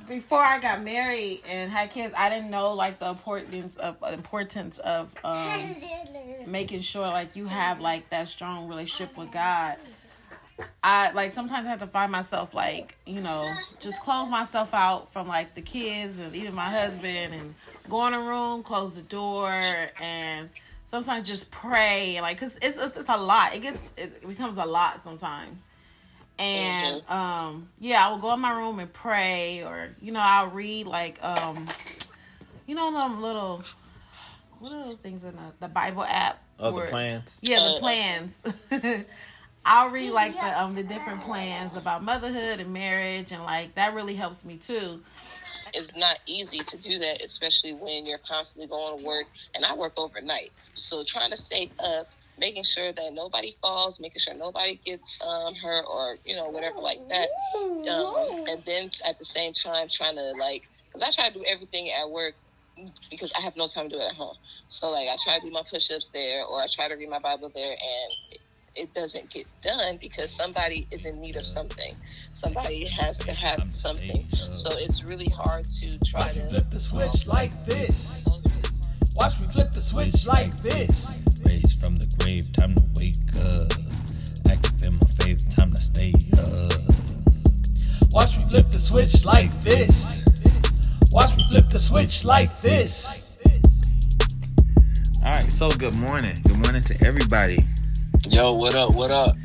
before I got married and had kids, I didn't know like the importance of making sure like you have like that strong relationship with God. I like sometimes I have to find myself like, just close myself out from like the kids and even my husband and go in a room, close the door, and sometimes just pray and like, cause it's a lot. It becomes a lot sometimes. And yeah, I will go in my room and pray, or I'll read like them little what are those things in the Bible app? Oh, the plans. Yeah, the plans. I'll read like the different plans about motherhood and marriage, and like that really helps me too. It's not easy to do that, especially when you're constantly going to work, and I work overnight. So trying to stay up, making sure that nobody falls, making sure nobody gets hurt or whatever like that, and then at the same time trying to because I try to do everything at work because I have no time to do it at home. So like I try to do my push-ups there, or I try to read my Bible there, and it doesn't get done because somebody is in need of something. Somebody has to have something. So it's really hard to try to flip the switch like this. Watch me flip the switch like this. Raised from the grave, time to wake up. Active in my faith, time to stay up. Watch me flip the switch like this. Watch me flip the switch like this. Alright, so good morning. Good morning to everybody. Yo, what up? What up?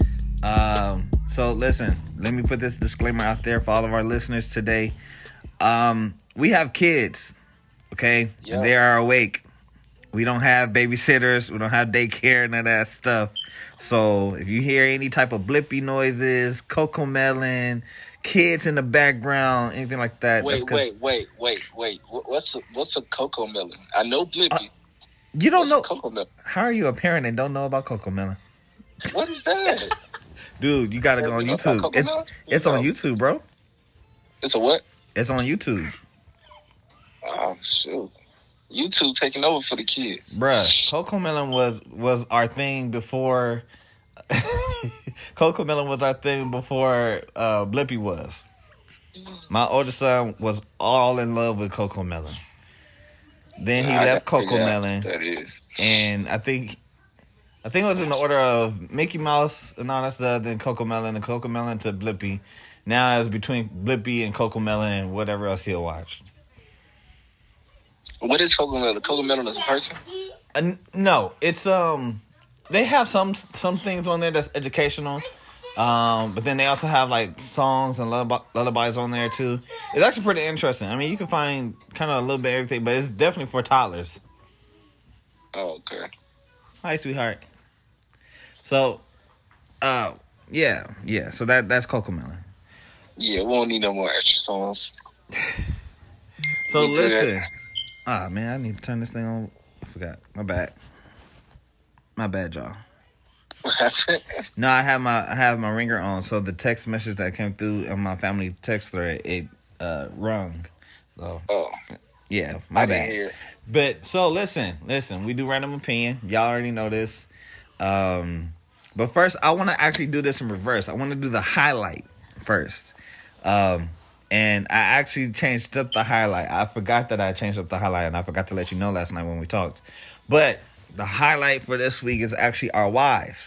So listen, let me put this disclaimer out there for all of our listeners today. We have kids, okay? Yeah. And they are awake. We don't have babysitters. We don't have daycare, none of that stuff. So if you hear any type of blippy noises, cocoa melon, kids in the background, anything like that. Wait. What's a cocoa melon? I know blippy. You don't know cocoa melon? How are you a parent and don't know about cocoa melon? What is that? Dude, you gotta go on YouTube. It's on YouTube, bro. It's a what? It's on YouTube. Oh shoot. YouTube taking over for the kids. Bruh, cocoa melon was our thing before cocoa melon was our thing before Blippy was. My oldest son was all in love with cocoa melon. Then he left cocoa melon. That is. And I think it was in the order of Mickey Mouse and all that stuff, then Cocoa Melon to Blippy. Now it's between Blippy and Cocoa Melon and whatever else he'll watch. What is Cocoa Melon? Cocoa Melon is a person? No, it's they have some things on there that's educational. But then they also have like songs and lullabies on there too. It's actually pretty interesting. I mean, you can find kind of a little bit of everything, but it's definitely for toddlers. Oh, okay. Hi, sweetheart. So, yeah. So that's Cocoa Melon. Yeah, we won't need no more extra songs. So listen. Man, I need to turn this thing on. I forgot. My bad, y'all. What happened? No, I have my ringer on, so the text message that came through on my family text thread, it rung. So yeah, my bad. Didn't hear. But so listen, we do random opinion. Y'all already know this. But first, I want to actually do this in reverse. I want to do the highlight first. And I actually changed up the highlight. I forgot that I changed up the highlight, and I forgot to let you know last night when we talked. But the highlight for this week is actually our wives.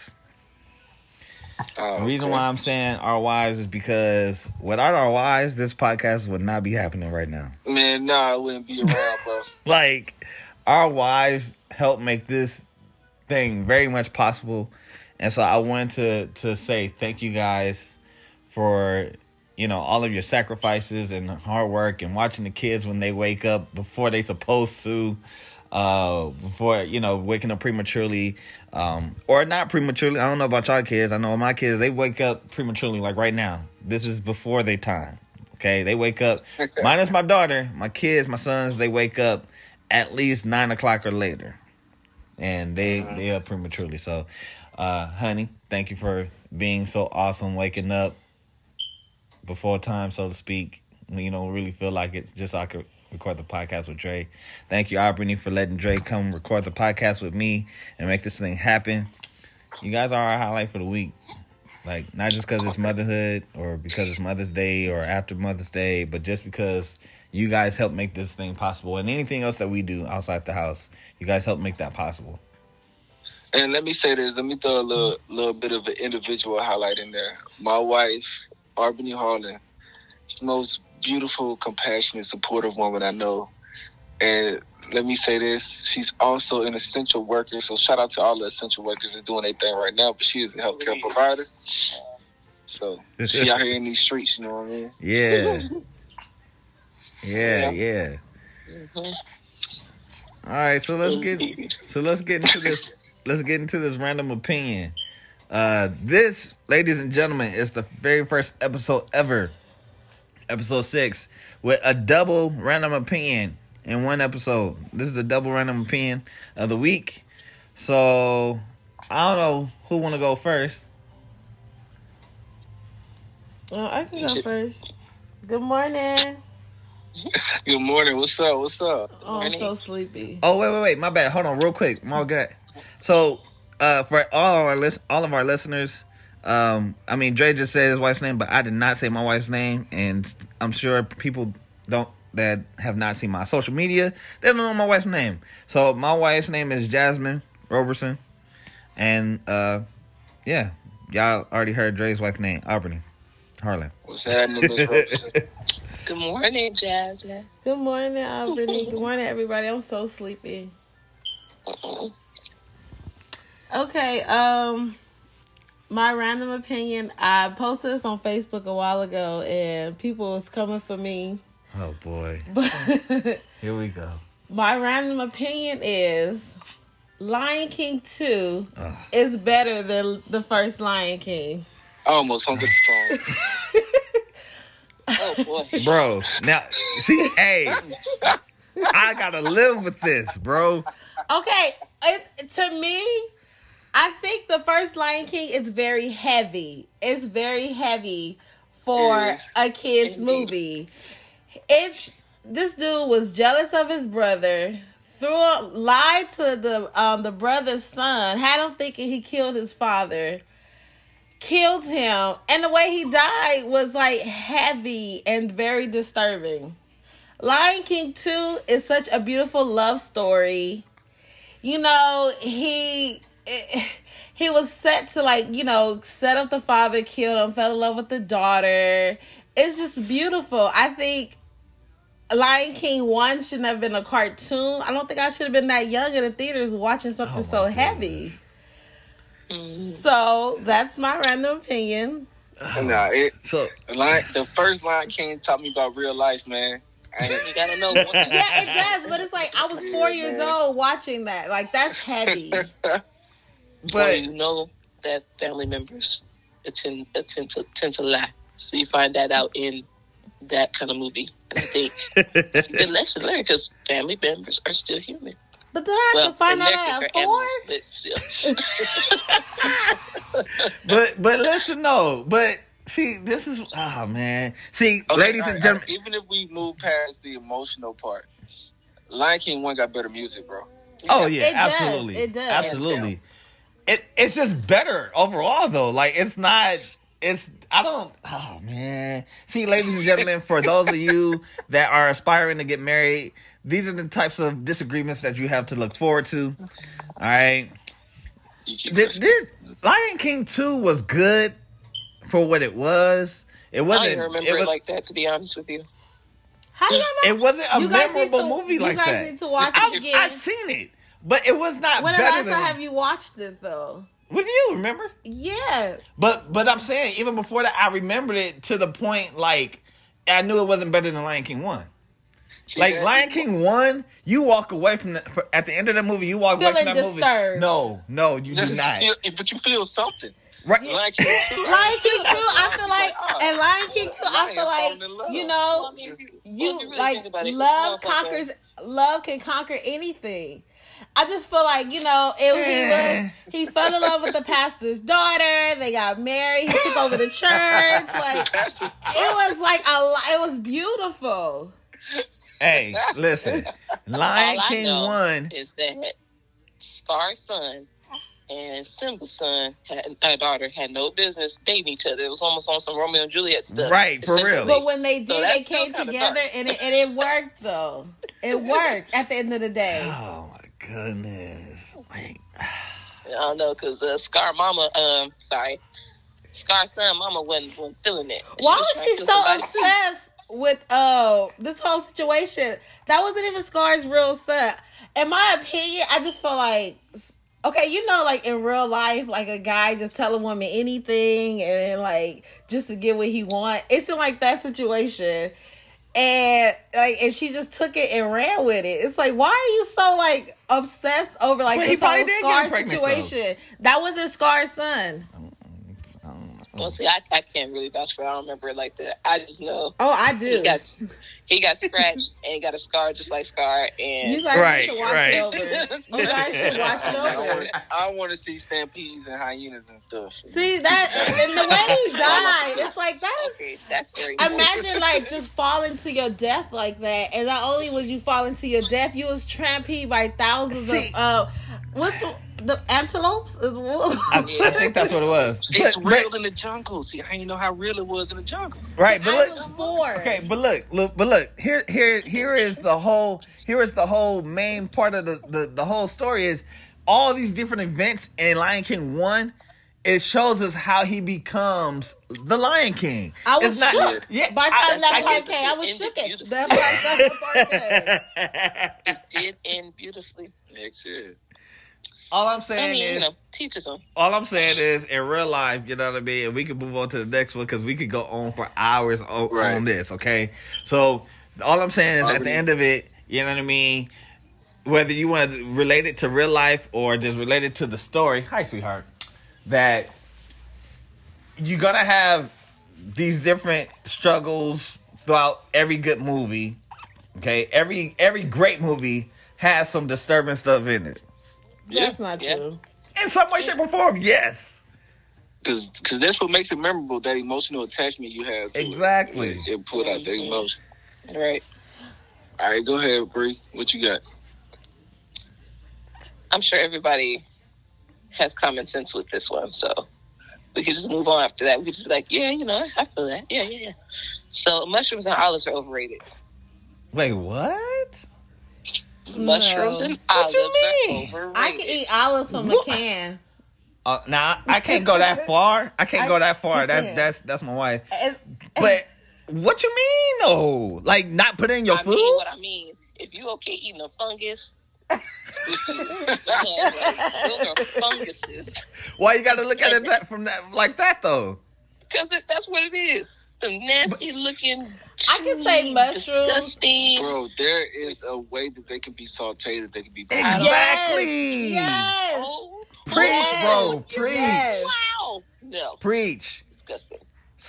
The reason why I'm saying our wives is because without our wives, this podcast would not be happening right now. Man, nah, I wouldn't be around, bro. Like, our wives help make this thing very much possible. And so I wanted to say thank you guys for, all of your sacrifices and hard work and watching the kids when they wake up before they supposed to. Before, waking up prematurely, or not prematurely. I don't know about y'all kids. I know my kids, they wake up prematurely, like right now. This is before their time. Okay, they wake up, minus my daughter, my kids, my sons, they wake up at least 9 o'clock or later. And they up prematurely. So, honey, thank you for being so awesome, waking up before time, so to speak. Really feel like it's just so I could record the podcast with Dre. Thank you, Aubreny, for letting Dre come record the podcast with me and make this thing happen. You guys are our highlight for the week. Like, not just because it's motherhood or because it's Mother's Day or after Mother's Day, but just because you guys help make this thing possible. And anything else that we do outside the house, you guys help make that possible. And let me say this. Let me throw a little bit of an individual highlight in there. My wife, Aubreny Harling, is the most beautiful, compassionate, supportive woman I know. And let me say this. She's also an essential worker. So shout out to all the essential workers that's doing their thing right now. But she is a healthcare provider. So she out here in these streets, you know what I mean? Yeah. Yeah. Mm-hmm. All right, so let's get into this. Let's get into this random opinion. This, ladies and gentlemen, is the very first episode ever, episode 6, with a double random opinion in one episode. This is the double random opinion of the week. So I don't know who want to go first. Well, I can go first. Good morning. Good morning. What's up? Oh, I'm so sleepy. Oh, wait. My bad. Hold on real quick. My God. So, for all of our listeners, I mean, Dre just said his wife's name, but I did not say my wife's name, and I'm sure people that have not seen my social media, they don't know my wife's name. So my wife's name is Jazmine Roberson, and yeah, y'all already heard Dre's wife's name, Aubreny Harling. What's happening, Miss Roberson? Good morning, Jasmine. Good morning, Aubreny. Good morning, everybody. I'm so sleepy. Okay, my random opinion, I posted this on Facebook a while ago, and people was coming for me. Oh, boy. Here we go. My random opinion is Lion King 2 is better than the first Lion King. I almost hung up the phone. Oh, boy. Bro, now, see, hey, I gotta live with this, bro. Okay, to me, I think the first Lion King is very heavy. It's very heavy for a kid's movie. This dude was jealous of his brother, lied to the brother's son, had him thinking he killed his father, killed him, and the way he died was like heavy and very disturbing. Lion King 2 is such a beautiful love story. You know, he was set to, like, you know, set up the father, killed him, fell in love with the daughter. It's just beautiful. I think Lion King 1 shouldn't have been a cartoon. I don't think I should have been that young in the theaters watching something so heavy. So that's my random opinion. The first Lion King taught me about real life, man. You gotta know. Yeah, it does, but it's like I was 4 years old watching that. Like, that's heavy. But you know that family members tend to lie. So you find that out in that kind of movie. And I think it's a good lesson learned because family members are still human. But then I have to find out at 4? But listen, though. But see, this is, oh, man. See, okay, ladies and gentlemen. Even if we move past the emotional part, Lion King 1 got better music, bro. Oh, yeah, it absolutely. Does. It does. Absolutely. It's just better overall, though. Like, oh, man. See, ladies and gentlemen, for those of you that are aspiring to get married, these are the types of disagreements that you have to look forward to. All right. This Lion King 2 was good for what it was. It wasn't. I don't remember it like that, to be honest with you. How do you know? It wasn't a memorable movie like that. You guys need to watch it again. I've seen it, but it was not when better last time have you watched it, though? With you, remember? Yeah. But I'm saying, even before that, I remembered it to the point, like, I knew it wasn't better than Lion King 1. Like, Lion King 1, you walk away from at the end of the movie, you walk away from that disturbed. movie. No, you do not. But you feel something. Right. Lion King 2, I feel like, and Lion King 2, I feel like, you know, love can conquer anything. I just feel like, you know, he fell in love with the pastor's daughter. They got married. He took over the church. Like, it was beautiful. Hey, listen, Lion King 1 is that Scar's son and Simba's daughter had no business dating each other. It was almost on some Romeo and Juliet stuff. Right, for real. But when they did, So they came together, dark. and it worked though. It worked at the end of the day. Oh my goodness! Like, I don't know, because Scar's son mama wasn't feeling it. Why was she so obsessed with this whole situation? That wasn't even Scar's real son. In my opinion, I just feel like, okay, you know, like in real life, like a guy just tell a woman anything and like just to get what he want. It's like that situation. And she just took it and ran with it. It's like, why are you so like obsessed over like this whole Scar situation? That wasn't Scar's son. Well, see, I can't really vouch for it. I don't remember it like that. I just know. Oh, I do. He got scratched and got a scar just like Scar. And you guys should watch it over. You guys should watch it over. I want to see stampedes and hyenas and stuff. See that, and the way he died, it's like that. Okay, that's very. Imagine like just falling to your death like that, and not only was you falling to your death, you was trampled by thousands of what's the antelopes? I think that's what it was. It's real in the jungle. See, I didn't know how real it was in the jungle. Right, but I was 4. Okay, but look. Here is the whole main part of the whole story is all these different events in Lion King 1. It shows us how he becomes the Lion King. I was shook. Yeah, by the time that part came, I was shook. That part came. It did end beautifully. Next year. All I'm saying is, teach us on. All I'm saying is, in real life, you know what I mean? And we can move on to the next one because we could go on for hours on this, okay? So, all I'm saying is, at the end of it, you know what I mean? Whether you want to relate it to real life or just relate it to the story, hi, sweetheart, that you're going to have these different struggles throughout every good movie, okay? Every great movie has some disturbing stuff in it. That's not true. In some way, shape, or form, yes. Because that's what makes it memorable, that emotional attachment you have to exactly. It put out the emotion. Right. All right, go ahead, Bree. What you got? I'm sure everybody has common sense with this one, so we could just move on after that. We could just be like, yeah, I feel that. Yeah. So mushrooms and olives are overrated. Wait, what? Mushrooms and olives are overrated. I can eat olives from a can. Nah, I can't go that far. That's my wife. But what you mean though? Like not put it in your food? I mean what I mean. If you okay eating a fungus, those are funguses. Why you got to look at it like that though? Because that's what it is. The nasty looking. I can say mushrooms. Disgusting. Bro, there is a way that they can be sauteed, that they can be. Exactly. Yes. Oh, preach, bro. Preach. Yes. Wow. No. Preach. Disgusting.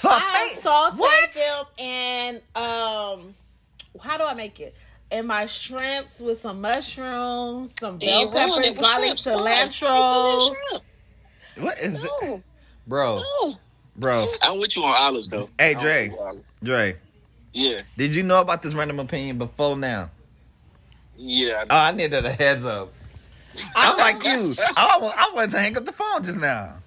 I sauteed them and how do I make it? And my shrimps with some mushrooms, some bell peppers, garlic, cilantro. What is it, bro? No. Bro, I'm with you on olives though. Hey, Dre. Yeah. Did you know about this random opinion before now? Yeah. I needed a heads up. I'm like you. I wanted to hang up the phone just now.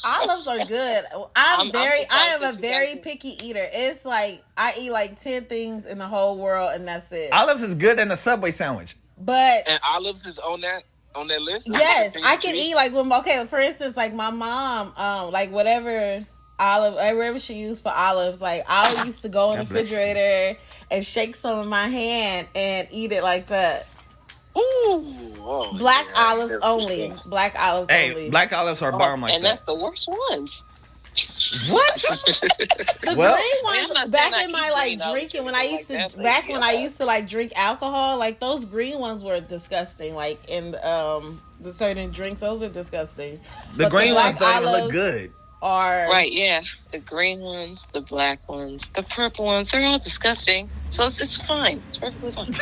Olives are good. I am a very picky eater. It's like I eat like 10 things in the whole world and that's it. Olives is good in a Subway sandwich. And olives is on that list? Yes, I can eat like for instance, like my mom, like whatever she used for olives, like I used to go in the refrigerator and shake some in my hand and eat it like that. Ooh, black olives only. Black olives only. Hey, black olives are bomb like and that. And that's the worst ones. What? The green ones back in my like drinking when I used to when I used to like drink alcohol, like those green ones were disgusting. Like in the certain drinks, those are disgusting. The green ones don't even look good. Right, yeah. The green ones, the black ones, the purple ones, they're all disgusting. So it's fine. It's perfectly fine.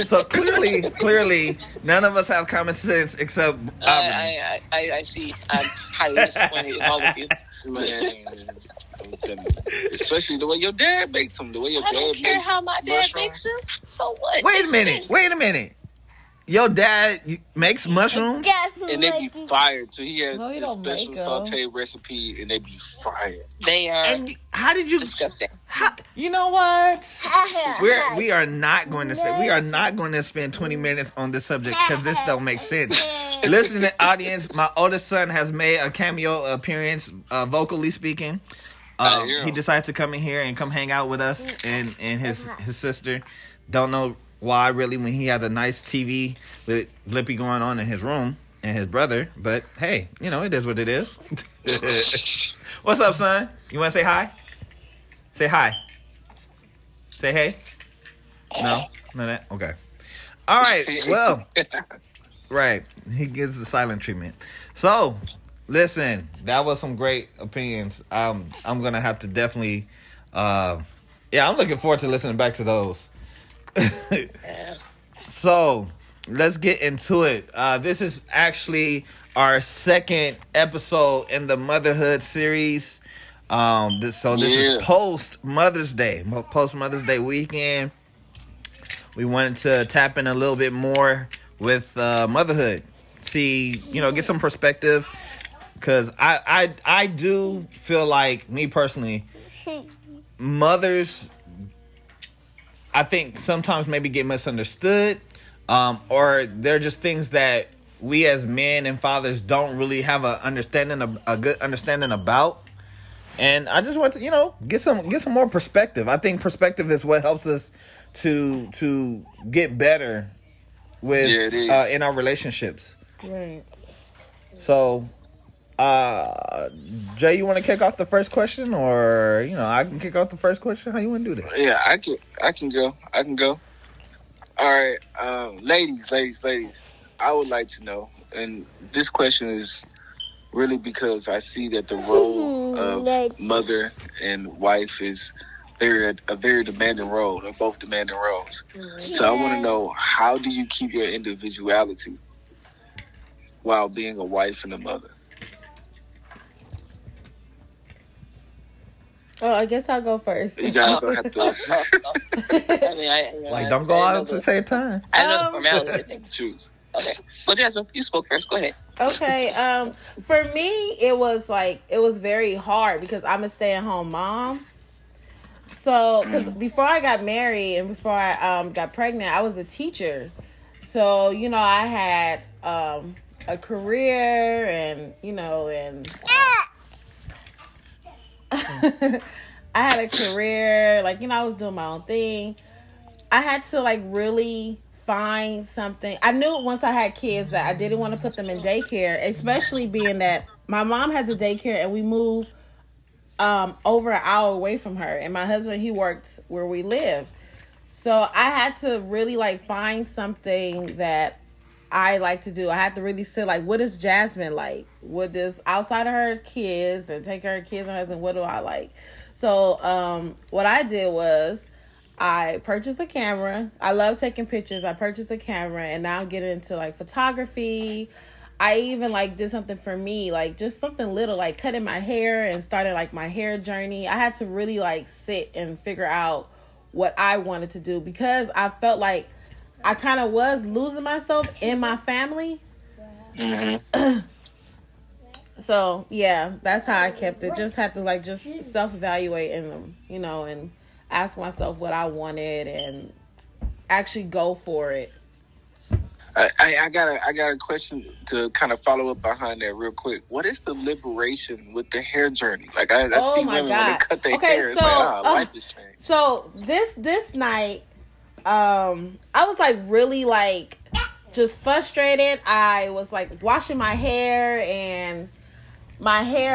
So clearly, none of us have common sense except I see. I'm highly disappointed in all of you. Man, especially the way your dad makes them. The way your dad makes I don't care how my dad makes them. So what? Wait a minute. your dad makes mushrooms? And they be fire too. He has No, he a don't special make 'em. saute recipe, and they be fire. They are And how did you? disgusting. You know what? We are not going to spend 20 minutes on this subject because this don't make sense. Listening audience, my oldest son has made a cameo appearance, vocally speaking. He decided to come in here and come hang out with us and his sister. Don't know why really when he has a nice TV with Blippi going on in his room and his brother, but hey, you know, it is what it is. What's up, son? You want to say hi? Say hi. Say hey. No, that. Okay. All right. Well, right. He gives the silent treatment. So, listen, that was some great opinions. I'm gonna have to definitely. I'm looking forward to listening back to those. So let's get into it. This is actually our second episode in the MotherHood series. This is post Mother's Day weekend. We wanted to tap in a little bit more with motherhood. See, get some perspective, because I do feel like, me personally, mothers, I think sometimes maybe get misunderstood, or they're just things that we as men and fathers don't really have a good understanding about. And I just want to, get some more perspective. I think perspective is what helps us to get better with in our relationships. Right. So, Jay, you want to kick off the first question, or I can kick off the first question? How you want to do this? Yeah, I can go. All right, ladies. I would like to know, and this question is really because I see that the role of mother and wife is a very demanding role. They're both demanding roles. Mm-hmm. So I want to know, how do you keep your individuality while being a wife and a mother? Oh, I guess I'll go first. You guys don't have to. Don't go out at the same time. I know the formality thing. Choose. Okay. Well, Jazmine, you spoke first. Go ahead. Okay. For me, it was very hard because I'm a stay-at-home mom. So, because before I got married and before I got pregnant, I was a teacher. So, I had a career and I had a career, I was doing my own thing. I had to really find something. I knew once I had kids that I didn't want to put them in daycare, especially being that my mom had the daycare and we moved over an hour away from her, and my husband, he worked where we live. So I had to really find something that I like to do. I had to really sit what is Jazmine like? What does, outside of her kids and take care of kids and husband, what do I like? So what I did was I purchased a camera. I love taking pictures. I purchased a camera, and now I'm getting into photography. I even did something for me, just something little, cutting my hair, and started my hair journey. I had to really sit and figure out what I wanted to do, because I felt like I kind of was losing myself in my family. Mm-hmm. So yeah, that's how I kept it. Just had to just self-evaluate and and ask myself what I wanted and actually go for it. I got a question to kind of follow up behind that real quick. What is the liberation with the hair journey? I see women when they cut their hair, it's life is changed. So this night, I was really just frustrated. I was washing my hair, and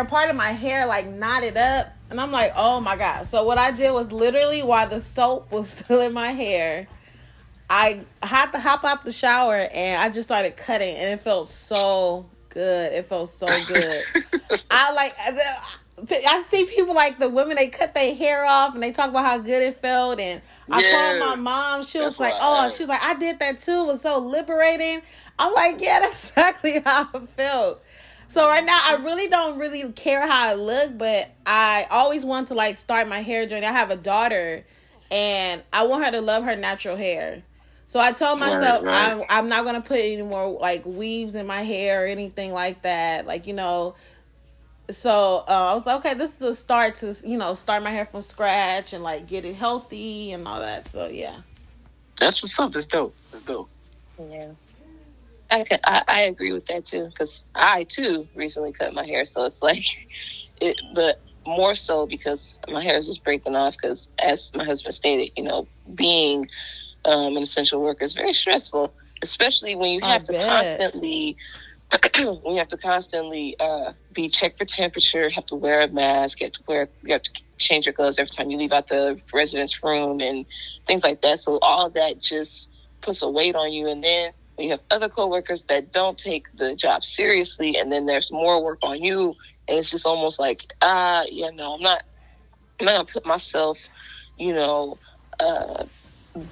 part of my hair knotted up, and I'm oh my God. So what I did was, literally while the soap was still in my hair, I had to hop out the shower and I just started cutting, and it felt so good. It felt so good. I see people the women, they cut their hair off and they talk about how good it felt, and I called my mom. She was I did that too. It was so liberating. I'm yeah, that's exactly how it felt. So right now, I really don't care how I look, but I always want to start my hair journey. I have a daughter, and I want her to love her natural hair. So I told myself Right. I'm not gonna put any more like weaves in my hair or anything like that. Like, so I was like, okay, this is a start to start my hair from scratch and like get it healthy and all that. So yeah. That's what's up. That's dope. That's dope. Yeah. I agree with that too, because I too recently cut my hair, so it's like but more so because my hair is just breaking off. Because as my husband stated, being an essential worker is very stressful, especially when you have to constantly when you have to constantly be checked for temperature, have to wear a mask, you have to change your clothes every time you leave out the residence room and things like that. So all that just puts a weight on you, and then when you have other coworkers that don't take the job seriously, and then there's more work on you, and it's just almost like, I'm not gonna put myself,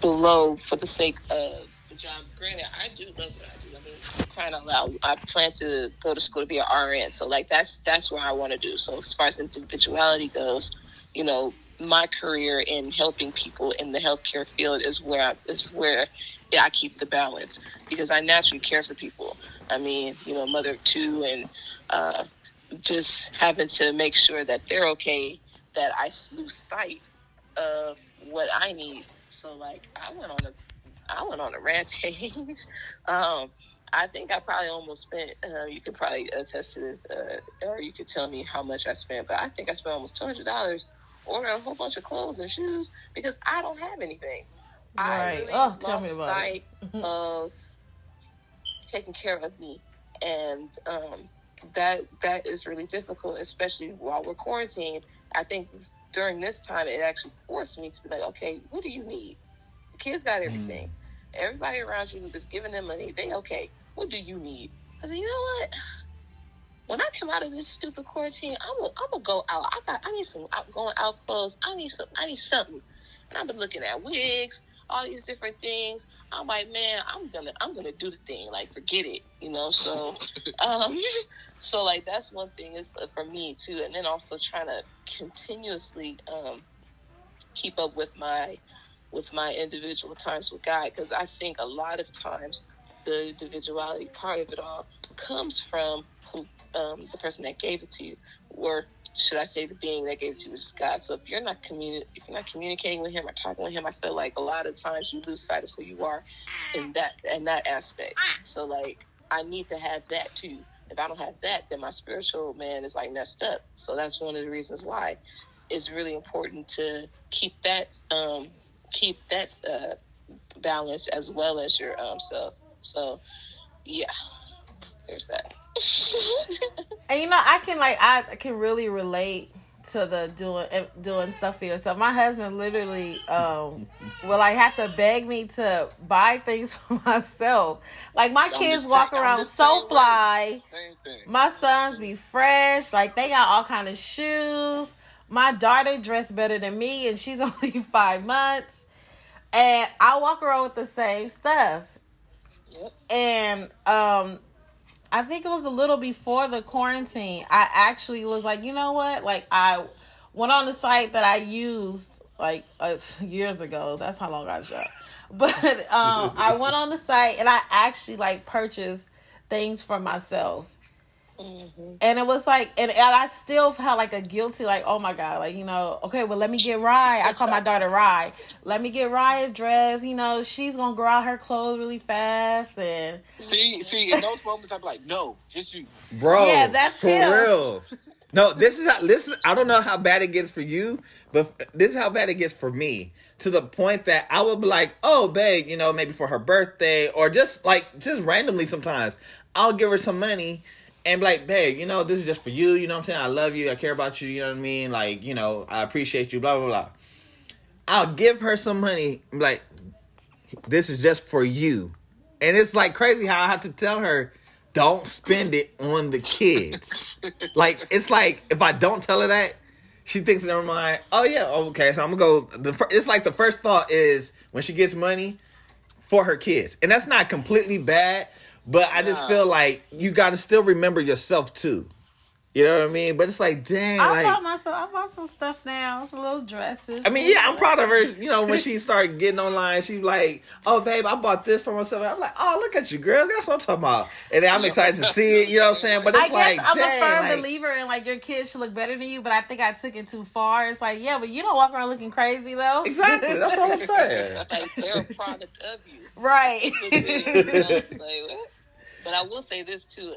below for the sake of the job. Granted, I do love what I do. I mean, crying out loud, I plan to go to school to be an RN. So like that's where I want to do. So as far as individuality goes, my career in helping people in the healthcare field is where I keep the balance, because I naturally care for people. I mean, mother of two, and just having to make sure that they're okay, that I lose sight of what I need. So like I went on a rampage. I think I probably almost spent. You could probably attest to this, or you could tell me how much I spent. But I think I spent almost $200 ordering a whole bunch of clothes and shoes because I don't have anything. Right. I really Tell me lost about sight it. of taking care of me, and that is really difficult, especially while we're quarantined. I think during this time, it actually forced me to be like, okay, what do you need? The kids got everything. Everybody around you is giving them money. They okay. What do you need? I said, you know what? When I come out of this stupid quarantine, I'm gonna go out. I need some going out clothes. I need something. And I've been looking at wigs, all these different things. I'm like, man, I'm gonna do the thing. Like, forget it, So, so like that's one thing is for me too. And then also trying to continuously keep up with my individual times with God, because I think a lot of times the individuality part of it all comes from the person that gave it to you, or should I say the being that gave it to you, which is God. So if you're not communicating with Him or talking with Him, I feel like a lot of times you lose sight of who you are in that aspect. So like I need to have that too. If I don't have that, then my spiritual man is like messed up. So that's one of the reasons why it's really important to keep that balance as well as your self. So yeah, there's that. And I can really relate to the doing stuff for yourself. My husband literally will like have to beg me to buy things for myself. Like my kids walk around so fly. My sons be fresh. Like they got all kind of shoes. My daughter dressed better than me, and she's only 5 months. And I walk around with the same stuff. Yep. And I think it was a little before the quarantine. I actually was like, you know what? Like I went on the site that I used like years ago. That's how long I shop. But I went on the site and I actually like purchased things for myself. Mm-hmm. And it was like, and I still felt like a guilty, like, oh my God, like, okay, well, let me get Rye. I call my daughter Rye. Let me get Rye a dress. She's going to grow out her clothes really fast. And see, in those moments, I'm like, no, just you. Bro, yeah, that's for him. real. No, this is I don't know how bad it gets for you, but this is how bad it gets for me. To the point that I would be like, oh, babe, maybe for her birthday or just randomly sometimes, I'll give her some money and be like, babe, this is just for you. You know what I'm saying? I love you. I care about you. You know what I mean? Like, I appreciate you, blah, blah, blah. I'll give her some money and be like, this is just for you. And it's like crazy how I have to tell her, don't spend it on the kids. Like, it's like, if I don't tell her that, she thinks in her mind, oh, yeah, okay, so I'm going to go. It's like the first thought is when she gets money for her kids. And that's not completely bad, but I just feel like you got to still remember yourself, too. You know what I mean? But it's like, dang, I bought some stuff now, some little dresses. I mean, yeah, I'm proud of her. You know, when she started getting online, she's like, "Oh, babe, I bought this for myself." I'm like, "Oh, look at you, girl. That's what I'm talking about." And then I'm excited to see it. You know what I'm saying? But it's I guess I'm dang, a firm believer in like your kids should look better than you, but I think I took it too far. It's like, yeah, but you don't walk around looking crazy though. Exactly. That's what I'm saying. Like they're a product of you. Right. Like, what? But I will say this too,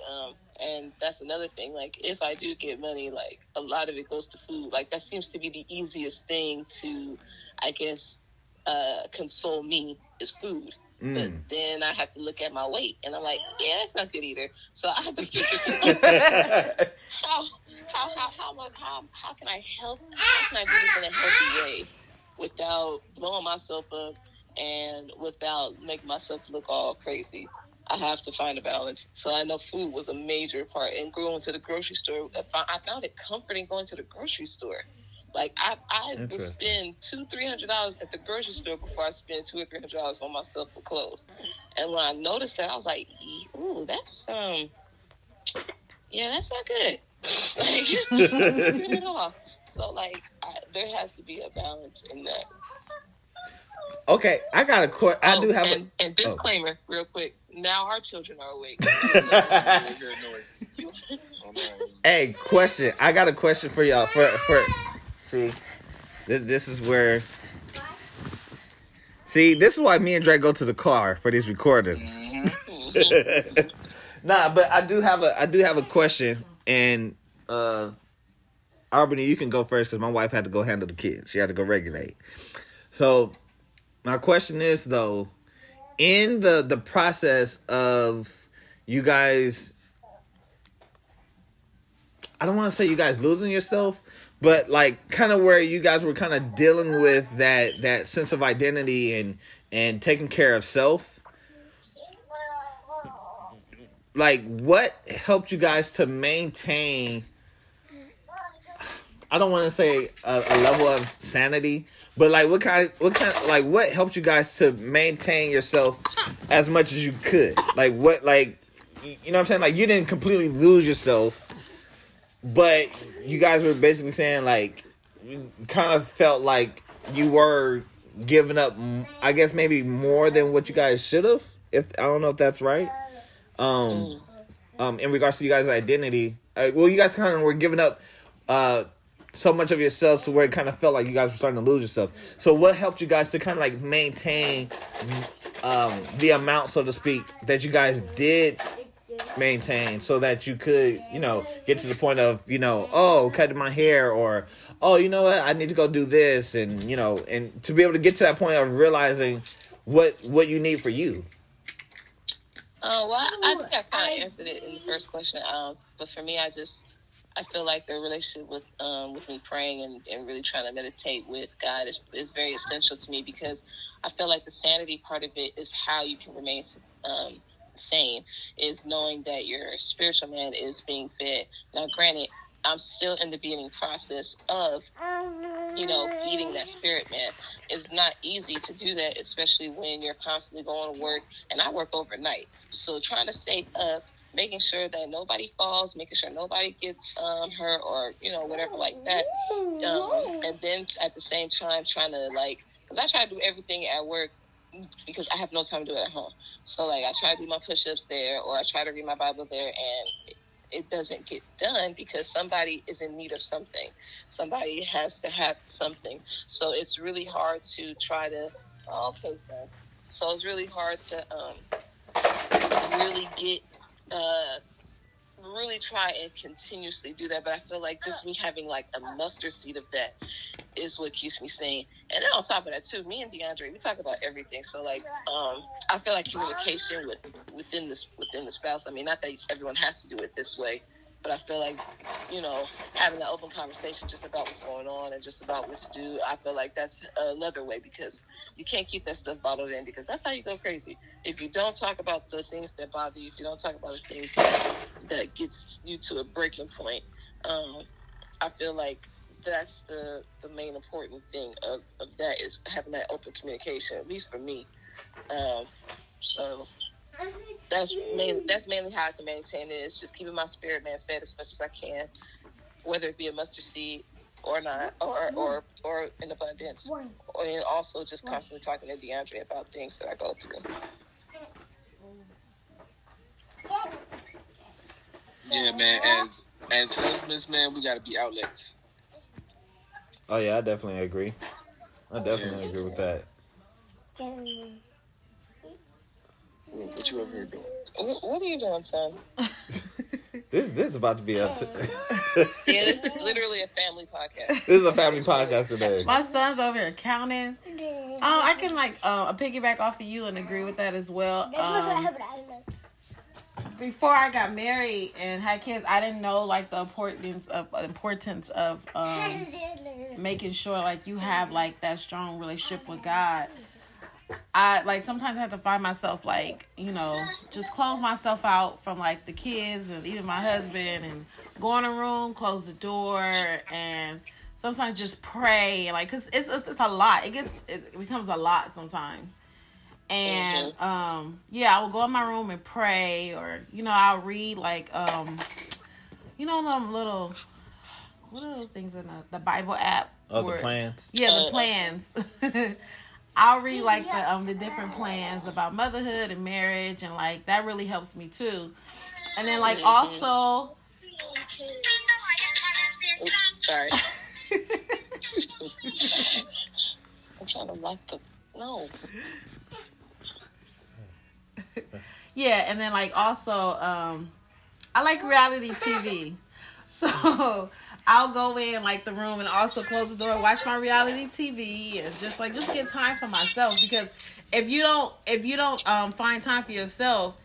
and that's another thing. Like, if I do get money, like a lot of it goes to food. Like that seems to be the easiest thing to, I guess, console me is food. But then I have to look at my weight, and I'm like, yeah, that's not good either. So I have to figure out how can I help? How can I do this in a healthy way without blowing myself up and without making myself look all crazy? I have to find a balance. So I know food was a major part. And going to the grocery store, I found it comforting going to the grocery store. Like I would spend $200-$300 at the grocery store before I spend $200 or $300 on myself for clothes. And when I noticed that, I was like, "Ooh, that's yeah, that's not good. Like, not good at all." So like, there has to be a balance in that. Okay, I got a I do have and disclaimer, real quick. Now our children are awake. Hey, question. I got a question for y'all. See, this is where. See, this is why me and Dre go to the car for these recordings. Nah, but I do have a question, and Aubreny, you can go first because my wife had to go handle the kids. She had to go regulate. So. My question is though, in the process of you guys, I don't want to say you guys losing yourself, but like kind of where you guys were kind of dealing with that sense of identity and taking care of self. Like what helped you guys to maintain, I don't want to say a level of sanity, but like what helped you guys to maintain yourself as much as you could? Like what, like, you know what I'm saying? Like you didn't completely lose yourself, but you guys were basically saying like you kind of felt like you were giving up, I guess maybe more than what you guys should have. If I don't know if that's right. In regards to you guys' identity, well, you guys kind of were giving up so much of yourselves to where it kind of felt like you guys were starting to lose yourself. So what helped you guys to kind of like maintain the amount, so to speak, that you guys did maintain so that you could, you know, get to the point of, you know, oh, cutting my hair, or, oh, you know what, I need to go do this, and, you know, and to be able to get to that point of realizing what you need for you? Well, I think I kind of answered it in the first question. But for me, I feel like the relationship with me praying and really trying to meditate with God is very essential to me, because I feel like the sanity part of it is how you can remain sane, is knowing that your spiritual man is being fed. Now, granted, I'm still in the beginning process of, you know, feeding that spirit man. It's not easy to do that, especially when you're constantly going to work, and I work overnight. So trying to stay up, making sure that nobody falls, making sure nobody gets hurt or, you know, whatever like that. And then at the same time trying to, like, because I try to do everything at work because I have no time to do it at home. So, like, I try to do my push-ups there, or I try to read my Bible there, and it doesn't get done because somebody is in need of something. Somebody has to have something. So it's really hard to try to, okay, son. So it's really hard to really get, really try and continuously do that. But I feel like just me having like a mustard seed of that is what keeps me sane. And then on top of that too, me and DeAndre, we talk about everything. So like, I feel like communication within the spouse. I mean, not that everyone has to do it this way, but I feel like, you know, having that open conversation just about what's going on and just about what to do, I feel like that's another way, because you can't keep that stuff bottled in, because that's how you go crazy. If you don't talk about the things that bother you, if you don't talk about the things that gets you to a breaking point, I feel like that's the main important thing of that, is having that open communication, at least for me. So that's mainly how I can maintain it. Is just keeping my spirit man fed as much as I can, whether it be a mustard seed or not, or in abundance, and also just constantly talking to DeAndre about things that I go through. Yeah, man. As husbands, man, we gotta be outlets. Oh yeah, I definitely agree. I definitely agree with that. What you over here doing? What are you doing, son? This is about to be a. Yeah, this is literally a family podcast. This is a family podcast today. My son's over here counting. I can piggyback off of you and agree with that as well. Before I got married and had kids, I didn't know like the importance of making sure like you have like that strong relationship with God. I like sometimes I have to find myself like, just close myself out from like the kids and even my husband and go in a room, close the door, and sometimes just pray and like, cause it's a lot. It becomes a lot sometimes. And I will go in my room and pray, or I'll read like them little what are those things in the Bible app? Oh, the plans. Yeah, the plans. I'll read like the different plans about motherhood and marriage, and like that really helps me too. And then like also. Oops, sorry. I'm trying to lock the Yeah, and then like also I like reality TV. So I'll go in like the room and also close the door, watch my reality TV, and just get time for myself, because if you don't find time for yourself,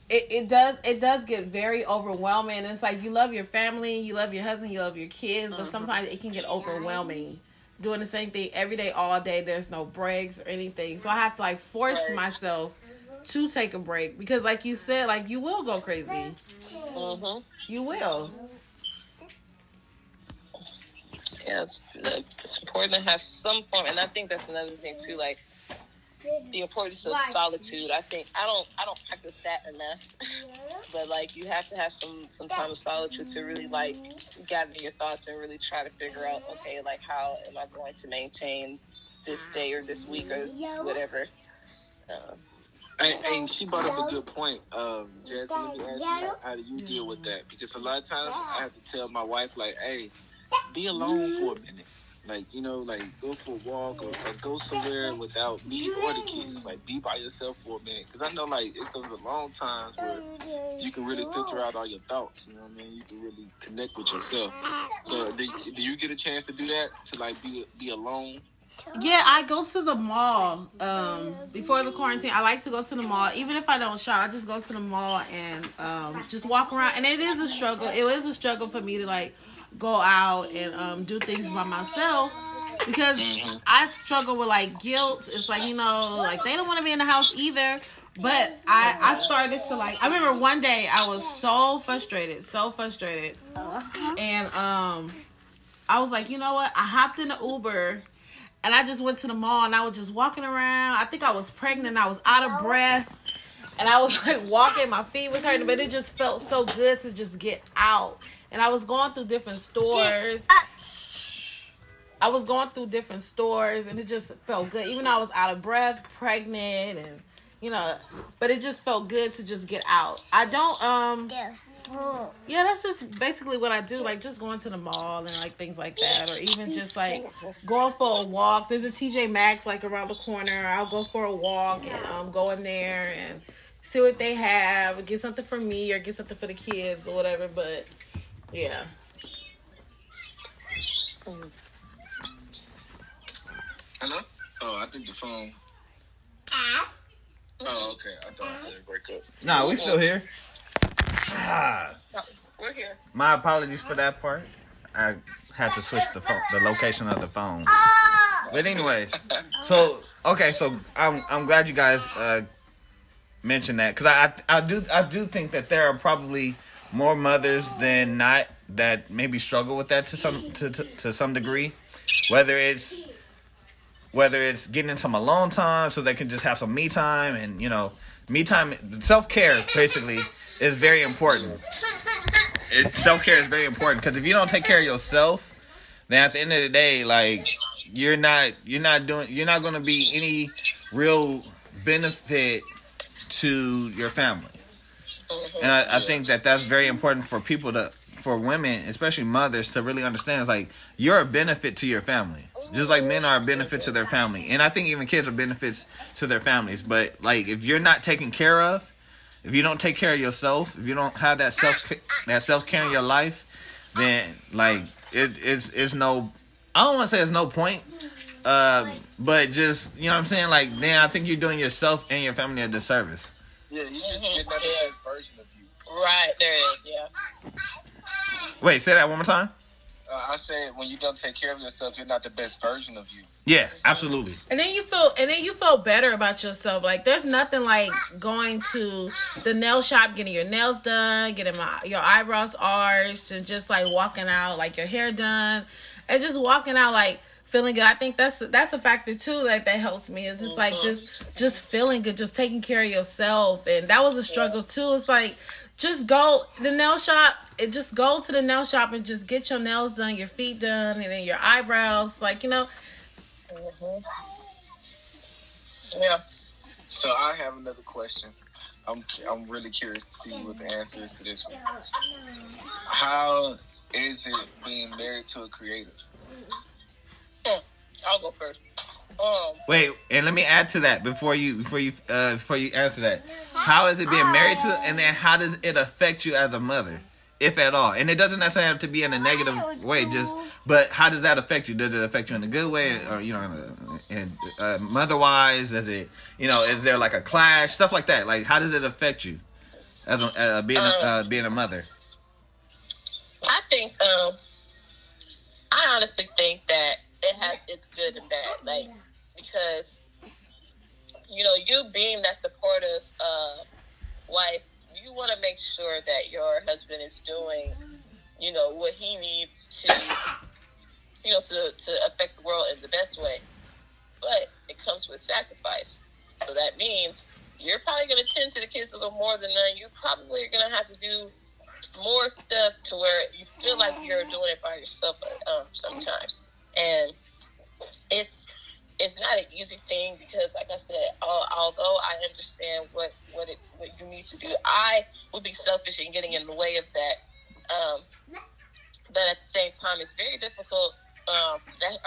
it does get very overwhelming. And it's like you love your family, you love your husband, you love your kids, but sometimes it can get overwhelming doing the same thing every day, all day. There's no breaks or anything, so I have to like force myself to take a break, because like you said, like you will go crazy. You will. Yeah, it's important to have some form, and I think that's another thing too, like the importance of solitude. I think I don't practice that enough, but like you have to have some time of solitude to really like gather your thoughts and really try to figure out, okay, like how am I going to maintain this day or this week or whatever. And she brought up a good point. Jazmine, let me ask you, how do you deal with that? Because a lot of times I have to tell my wife, like, hey, be alone for a minute. Like, like go for a walk or go somewhere without me or the kids. Like, be by yourself for a minute. Because I know, like, it's those long times where you can really filter out all your thoughts. You know what I mean? You can really connect with yourself. So, do you get a chance to do that? To, like, be alone? Yeah, I go to the mall. Before the quarantine, I like to go to the mall. Even if I don't shop, I just go to the mall and just walk around. And it is a struggle. It is a struggle for me to like go out and do things by myself, because I struggle with like guilt. It's like, like they don't want to be in the house either. But I started to like, I remember one day I was so frustrated. And I was like, you know what? I hopped in the Uber. And I just went to the mall and I was just walking around. I think I was pregnant. I was out of breath. And I was like walking. My feet was hurting. But it just felt so good to just get out. And I was going through different stores. And it just felt good. Even though I was out of breath, pregnant, and, but it just felt good to just get out. I don't, yeah, that's just basically what I do, like just going to the mall and like things like that, or even just like going for a walk. There's a TJ Maxx like around the corner. I'll go for a walk and go in there and see what they have, get something for me or get something for the kids or whatever. But yeah. Hello? Oh, I think the phone. Oh, okay. I thought I didn't break up. Nah, we still here. No, we're here. My apologies for that part. I had to switch the location of the phone. But anyways, so I'm glad you guys mentioned that, because I do think that there are probably more mothers than not that maybe struggle with that to some degree, whether it's whether it's getting some alone time so they can just have some me time, and me time, self-care basically is very important. Self-care is very important, because if you don't take care of yourself, then at the end of the day, like, you're not going to be any real benefit to your family. And I think that's very important for women, especially mothers, to really understand. It's like, you're a benefit to your family, just like men are a benefit to their family. And I think even kids are benefits to their families. But like, if you're not taken care of, if you don't take care of yourself, if you don't have that self-care in your life, then like it's no, I don't want to say it's no point, but just, you know what I'm saying, like, then I think you're doing yourself and your family a disservice. Yeah, you just get that best version of you. Right, there is, yeah. Wait, say that one more time. I said, when you don't take care of yourself, you're not the best version of you. Yeah, absolutely. And then you feel better about yourself. Like, there's nothing like going to the nail shop, getting your nails done, getting your eyebrows arched, and just like walking out, like your hair done, and just walking out like feeling good. I think that's a factor too, like, that helps me. It's just like just feeling good, just taking care of yourself. And that was a struggle too. It's like, just go to the nail shop. Just go to the nail shop and just get your nails done, your feet done, and then your eyebrows. Like, Yeah. So I have another question. I'm really curious to see what the answer is to this one. How is it being married to a creative? I'll go first. Wait, and let me add to that before you answer that. How is it being married to, and then how does it affect you as a mother, if at all? And it doesn't necessarily have to be in a negative way, but how does that affect you? Does it affect you in a good way, or mother-wise? Is it, is there like a clash, stuff like that? Like, how does it affect you as being a mother? I think I honestly think that it has its good and bad, like, because you being that supportive wife, you want to make sure that your husband is doing what he needs to affect the world in the best way. But it comes with sacrifice, so that means you're probably going to tend to the kids a little more than you probably are going to have to do more stuff to where you feel like you're doing it by yourself sometimes. And it's not an easy thing, because, like I said, although I understand what you need to do, I would be selfish in getting in the way of that. But at the same time, it's very difficult. Or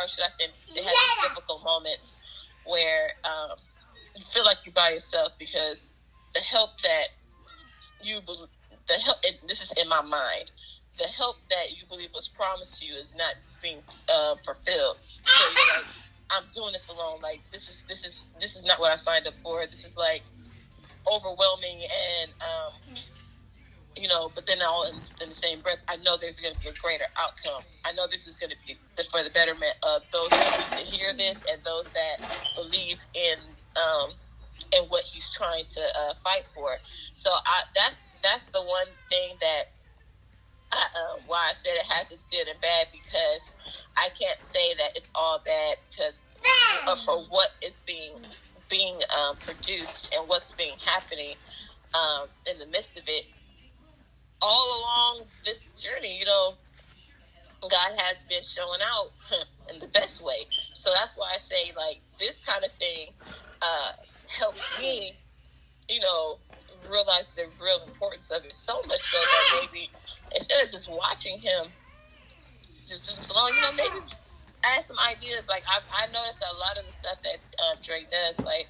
should I say, it has these difficult moments where you feel like you're by yourself, because the help that and this is in my mind, the help that you believe was promised to you is not being fulfilled. So you're like, I'm doing this alone. Like, this is not what I signed up for. This is like overwhelming, and but then all in the same breath, I know there's going to be a greater outcome. I know this is going to be for the betterment of those that need to hear this, and those that believe in what he's trying to fight for. So that's the one thing that why I said it has its good and bad, because I can't say that it's all bad, because for what is being produced and what's being happening in the midst of it. All along this journey, God has been showing out in the best way. So that's why I say, like, this kind of thing helps me, realize the real importance of it, so much so that maybe instead of just watching him just do this alone, maybe I have some ideas. Like, I noticed a lot of the stuff that Dre does, like,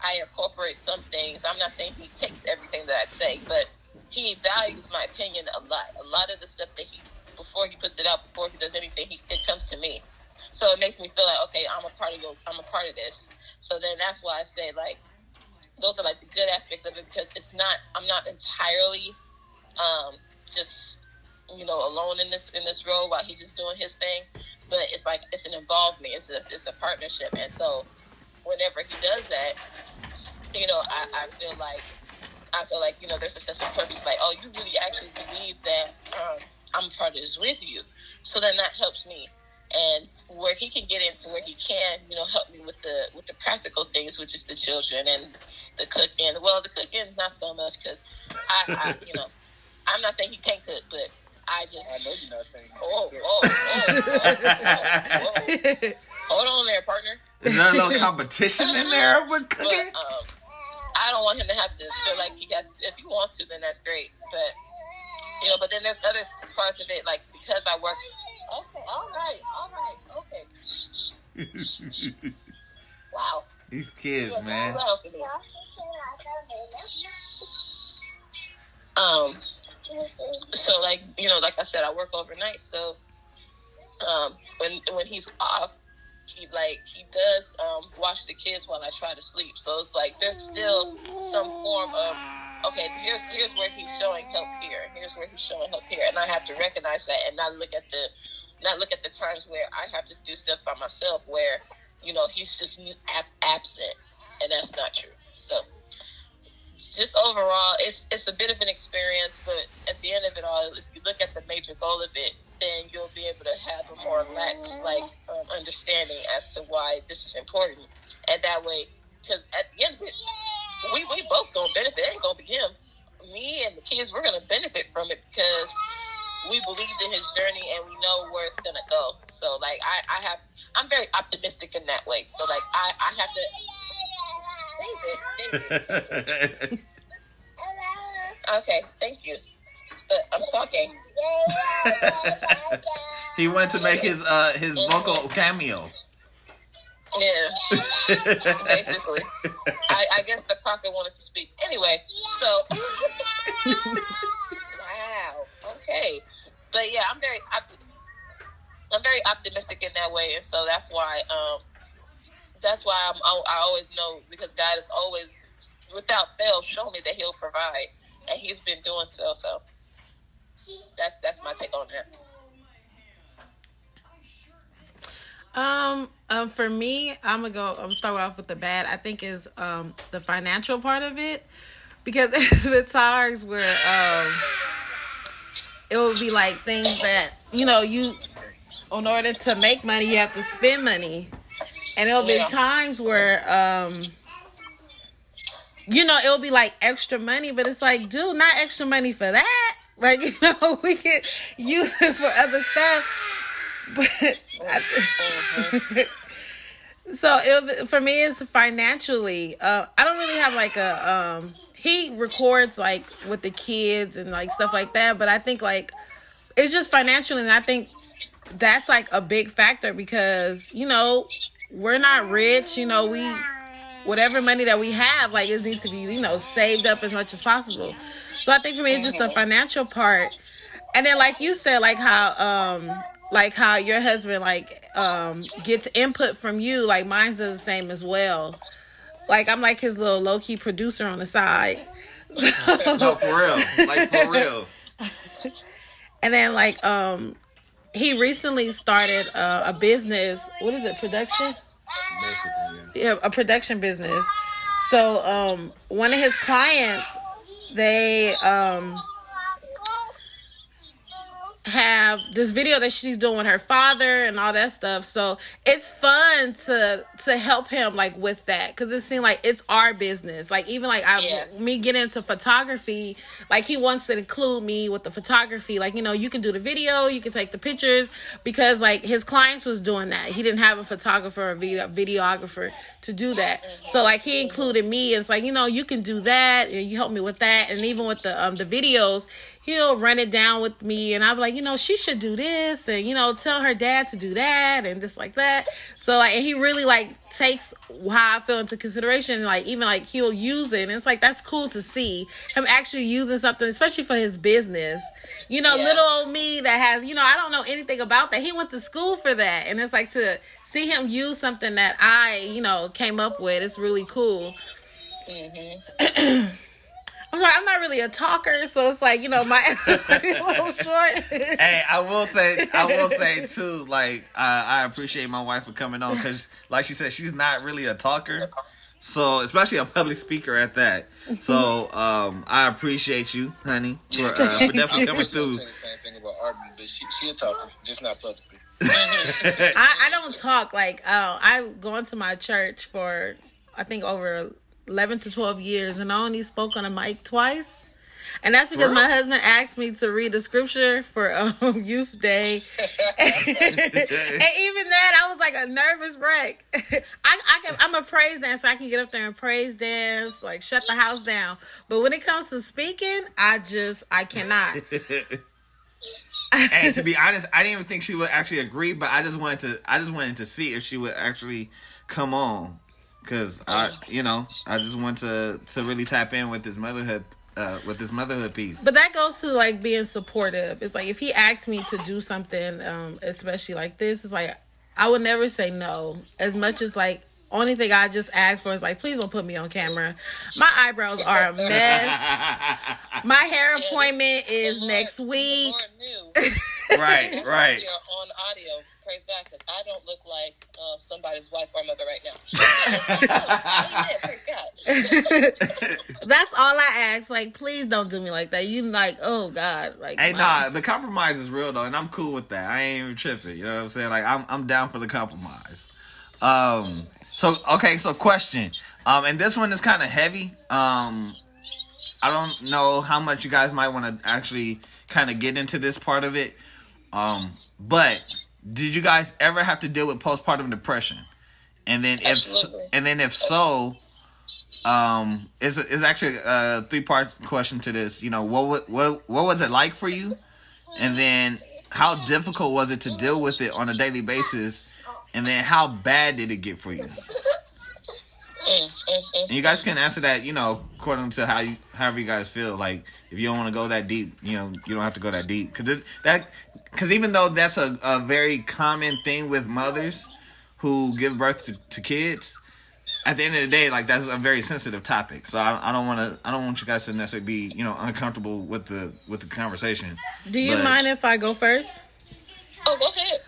I incorporate some things. I'm not saying he takes everything that I say, but he values my opinion a lot. A lot of the stuff that before he puts it out, before he does anything, it comes to me. So it makes me feel like, okay, I'm a part of this. So then that's why I say, like, those are like the good aspects of it, because I'm not entirely just alone in this role while he's just doing his thing, but it's like it's an involvement, it's a partnership. And so whenever he does that, I feel like there's a sense of purpose, like, oh, you really actually believe that I'm a part of this with you. So then that helps me. and where he can get into where he can, help me with the practical things, which is the children and the cooking. Well, the cooking not so much because I'm not saying he can't cook, but I know you're not saying. Whoa. Hold on there, partner. Is there a little competition in there with cooking? But, I don't want him to have to feel like he has. If he wants to, then that's great. But but then there's other parts of it, like because I work. Okay, all right, okay. Wow. These kids, man. So like I said, I work overnight. So when he's off, he does watch the kids while I try to sleep. So it's like there's still some form of okay. Here's where he's showing help here, and here's where he's showing help here, and I have to recognize that and not look at the times where I have to do stuff by myself where he's just absent, and that's not true. So just overall, it's a bit of an experience, but at the end of it all, if you look at the major goal of it, then you'll be able to have a more lax understanding as to why this is important. And that way, because at the end of it, we both gonna benefit. It ain't gonna be him. Me and the kids, we're gonna benefit from it because we believed in his journey and we know where it's gonna go. So I'm very optimistic in that way. So I have to. David. Okay, thank you. But I'm talking. He went to make his vocal cameo. Yeah, basically. I guess the prophet wanted to speak. Anyway, so. Wow. Okay. But yeah, I'm very optimistic in that way, and so that's why I always know, because God has always, without fail, shown me that He'll provide, and He's been doing so. So that's my take on that. For me, I'm gonna start off with the bad. I think is the financial part of it, because there's been times where it would be like things that you in order to make money you have to spend money, and it'll be times where it'll be like extra money, but it's like, dude, not extra money for that. Like, we can use it for other stuff. But so for me, it's financially. I don't really have like a. He records like with the kids and like stuff like that, but I think like it's just financially, and I think that's like a big factor because we're not rich. We whatever money that we have, like it needs to be saved up as much as possible. So I think for me, it's just the financial part, and then like you said, like how your husband gets input from you, like mine does the same as well. Like I'm like his little low key producer on the side. No, for real, like for real. And then he recently started a business. What is it? Production. Yeah, a production business. So one of his clients, they have this video that she's doing with her father and all that stuff. So it's fun to help him like with that, because it seems like it's our business. Like even like me getting into photography, like he wants to include me with the photography. Like you can do the video, you can take the pictures, because like his clients was doing that. He didn't have a photographer or videographer to do that. So like he included me, and it's like you can do that, and you help me with that, and even with the videos. He'll run it down with me, and I'll be like, she should do this, and, tell her dad to do that, and just like that. So, and he really, takes how I feel into consideration, even, he'll use it, and it's, that's cool to see him actually using something, especially for his business. Little old me that has, I don't know anything about that. He went to school for that, and it's, to see him use something that I, came up with, it's really cool. Mm-hmm. I'm sorry, I'm not really a talker, so it's my a little short. Hey, I will say too, I appreciate my wife for coming on, because like she said, she's not really a talker, so especially a public speaker at that. So I appreciate you, honey, for definitely coming through. Say the same thing about Aubreny, but she a talker, just not publicly. I don't talk like I've gone to my church for I think over 11 to 12 years, and I only spoke on a mic twice. And that's because my husband asked me to read the scripture for youth day. And even that, I was like a nervous wreck. I'm a praise dancer. I can get up there and praise dance, like shut the house down. But when it comes to speaking, I cannot. And to be honest, I didn't even think she would actually agree, but I just wanted to see if she would actually come on, because I just want to really tap in with this motherhood. With this motherhood piece. But that goes to like being supportive. It's like if he asked me to do something, especially like this, it's like I would never say no. As much as like only thing I just ask for is like, please don't put me on camera. My eyebrows are a mess. My hair appointment is next week. Right. You're on audio. Praise God, because I don't look like somebody's wife or mother right now. Praise God. That's all I ask. Like, please don't do me like that. You like, oh God, like. Hey, nah, the compromise is real though, and I'm cool with that. I ain't even tripping. You know what I'm saying? Like, I'm down for the compromise. So question. And this one is kind of heavy. I don't know how much you guys might want to actually kind of get into this part of it. But did you guys ever have to deal with postpartum depression? And then if so, it's actually a 3-part question to this. You know, what was it like for you? And then how difficult was it to deal with it on a daily basis? And then how bad did it get for you? And you guys can answer that, according to however you guys feel. Like, if you don't want to go that deep, you don't have to go that deep. Because even though that's a very common thing with mothers who give birth to kids, at the end of the day, like, that's a very sensitive topic. So I don't want you guys to necessarily be, uncomfortable with the conversation. Do you mind if I go first? Oh, go ahead.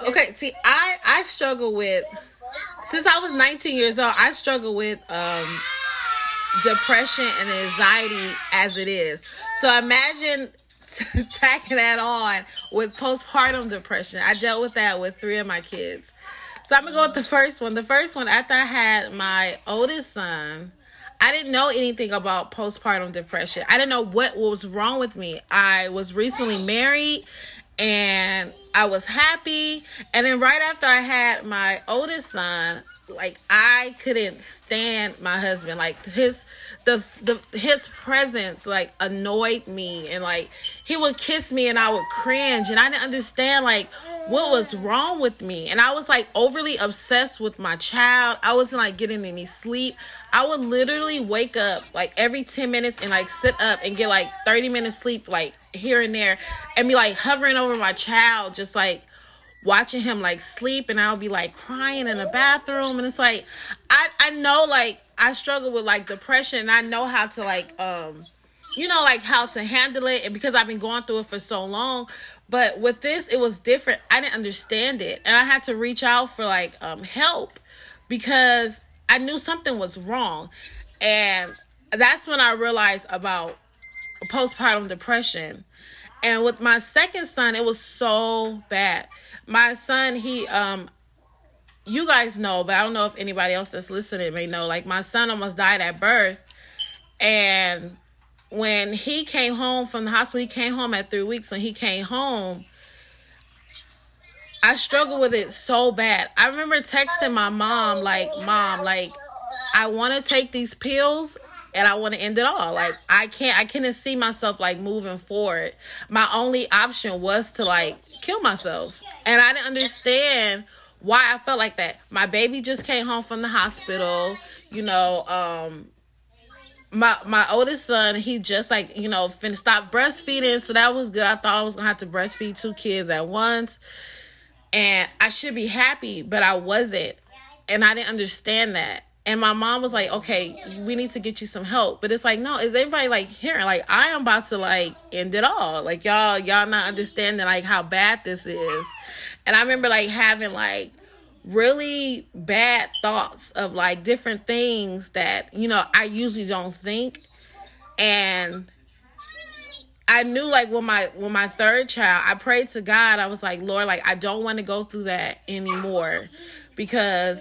Okay. See, I struggle with. Since I was 19 years old, I struggle with depression and anxiety as it is. So imagine tacking that on with postpartum depression. I dealt with that with 3 of my kids. So I'm going to go with the first one. The first one, after I had my oldest son, I didn't know anything about postpartum depression. I didn't know what was wrong with me. I was recently married, and I was happy. And then right after I had my oldest son, like, I couldn't stand my husband. Like, his presence, like, annoyed me. And, like, he would kiss me and I would cringe. And I didn't understand, like, what was wrong with me. And I was, like, overly obsessed with my child. I wasn't, like, getting any sleep. I would literally wake up, like, every 10 minutes and, like, sit up and get, like, 30 minutes sleep, like, here and there, and be, like, hovering over my child, just, like, watching him, like, sleep, and I'll be, like, crying in the bathroom. And it's like, I know, like, I struggle with, like, depression, and I know how to, like, like, how to handle it, and because I've been going through it for so long. But with this, it was different. I didn't understand it, and I had to reach out for, like, help, because I knew something was wrong. And that's when I realized about postpartum depression. And with my second son, it was so bad. My son, he you guys know, but I don't know if anybody else that's listening may know, like, my son almost died at birth. And when he came home from the hospital, he came home at 3 weeks. When he came home, I struggled with it so bad. I remember texting my mom, like, Mom, like, I want to take these pills and I want to end it all. Like, I couldn't see myself, like, moving forward. My only option was to, like, kill myself. And I didn't understand why I felt like that. My baby just came home from the hospital. My oldest son, he just, like, stopped breastfeeding. So that was good. I thought I was going to have to breastfeed 2 kids at once. And I should be happy, but I wasn't. And I didn't understand that. And my mom was like, okay, we need to get you some help. But it's like, no, is everybody, like, hearing? Like, I am about to, like, end it all. Like, y'all not understanding, like, how bad this is. And I remember, like, having, like, really bad thoughts of, like, different things that, I usually don't think. And I knew, like, with my third child, I prayed to God. I was like, Lord, like, I don't want to go through that anymore, because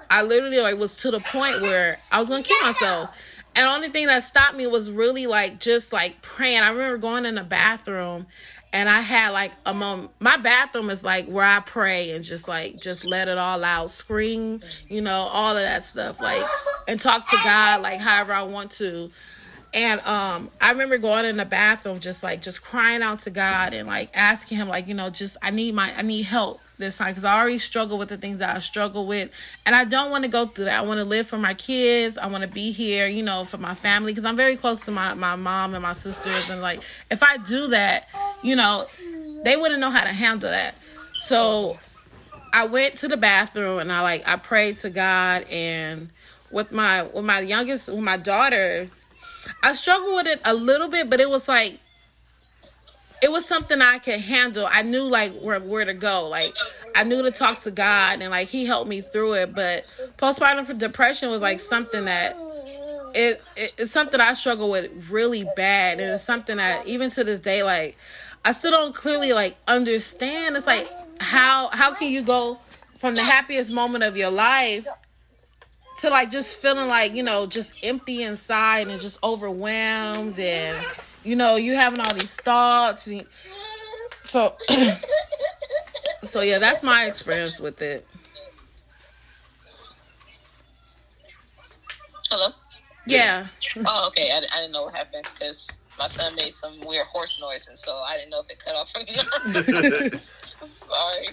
I literally, like, was to the point where I was gonna kill myself. And the only thing that stopped me was really, like, just, like, praying. I remember going in the bathroom, and I had, like, a moment. My bathroom is, like, where I pray and just, like, just let it all out, scream, all of that stuff, like, and talk to God, like, however I want to. And I remember going in the bathroom, just crying out to God and, like, asking him, like, just I need help this time, because I already struggle with the things that I struggle with, and I don't want to go through that. I want to live for my kids. I want to be here, for my family, because I'm very close to my mom and my sisters, and, like, if I do that, they wouldn't know how to handle that. So I went to the bathroom and I prayed to God. And with my daughter, I struggled with it a little bit, but it was like, it was something I could handle. I knew, like, where to go. Like, I knew to talk to God, and, like, he helped me through it. But postpartum depression was, like, something that it's something I struggle with really bad. And it's something that even to this day, like, I still don't clearly, like, understand. It's like, how can you go from the happiest moment of your life to, like, just feeling like, just empty inside and just overwhelmed, and, you having all these thoughts. So, so yeah, that's my experience with it. Hello? Yeah. Oh, okay. I didn't know what happened, because my son made some weird horse noise, and so I didn't know if it cut off or not. Sorry.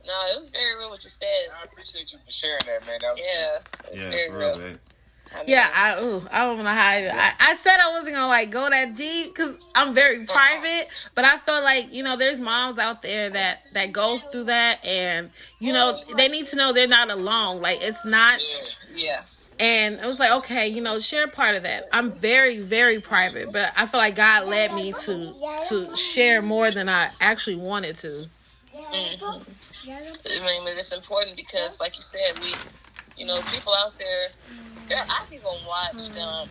No, it was very real what you said. I appreciate you for sharing that, man. That was it was very real. man. I don't know how I said I wasn't gonna, like, go that deep, because I'm very private, but I feel like, there's moms out there that goes through that, and they need to know they're not alone. Like, it's not. Yeah. And it was like, okay, share part of that. I'm very, very private, but I feel like God led me to share more than I actually wanted to. Mm-hmm. I mean, it's important because, like you said, people out there. I've even watched a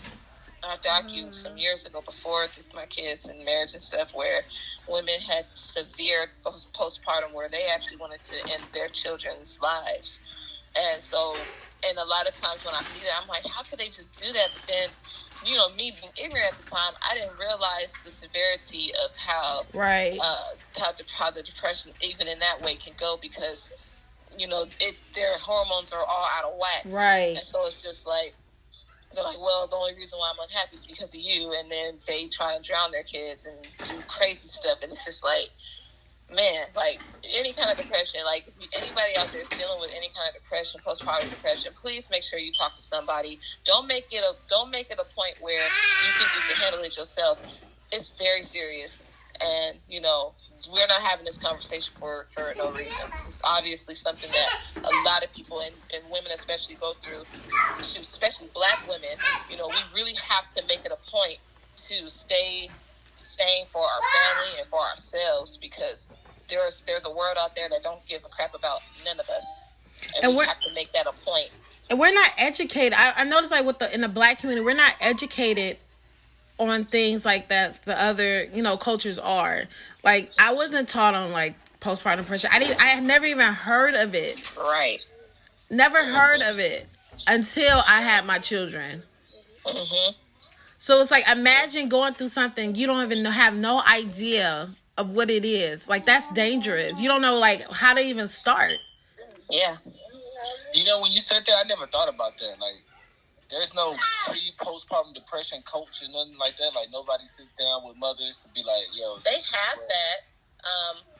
docu some years ago before my kids and marriage and stuff, where women had severe postpartum, where they actually wanted to end their children's lives. And so, and a lot of times when I see that, I'm like, how could they just do that? But then, me being ignorant at the time, I didn't realize the severity of how the depression, even in that way, can go, because, their hormones are all out of whack. Right. And so it's just like, they're like, well, the only reason why I'm unhappy is because of you. And then they try and drown their kids and do crazy stuff. And it's just like, man, like, any kind of depression, like, if anybody out there is dealing with any kind of depression, postpartum depression, please make sure you talk to somebody. Don't make it a point where you think you can handle it yourself. It's very serious. And, we're not having this conversation for no reason. It's obviously something that a lot of people, and women especially, go through, especially Black women. We really have to make it a point to staying for our family and for ourselves, because there's a world out there that don't give a crap about none of us, and we have to make that a point. And we're not educated. I noticed, like, in the Black community, we're not educated on things like that the other cultures are. Like, I wasn't taught on, like, postpartum depression. I had never even heard of it. Right. Never heard of it until I had my children. Mm-hmm. So it's like, imagine going through something you don't even have no idea of what it is. Like, that's dangerous. You don't know, like, how to even start. Yeah. When you said that, I never thought about that. Like, there's no postpartum depression coach or nothing like that. Like, nobody sits down with mothers to be like, yo. They have that.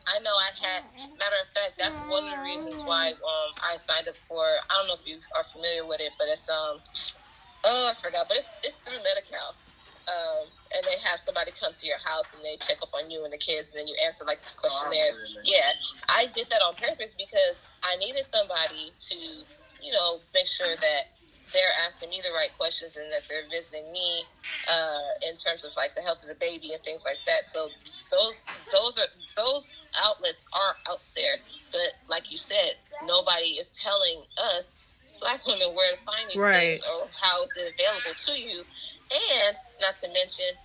I know I had. Matter of fact, that's one of the reasons why I signed up for. I don't know if you are familiar with it, but it's I forgot, but it's through Medi-Cal. And they have somebody come to your house and they check up on you and the kids, and then you answer, like, these questionnaires. Yeah, I did that on purpose because I needed somebody to, make sure that they're asking me the right questions and that they're visiting me in terms of, like, the health of the baby and things like that. So those outlets are out there, but like you said, nobody is telling us Black women where to find these things or how is it available to you. And not to mention,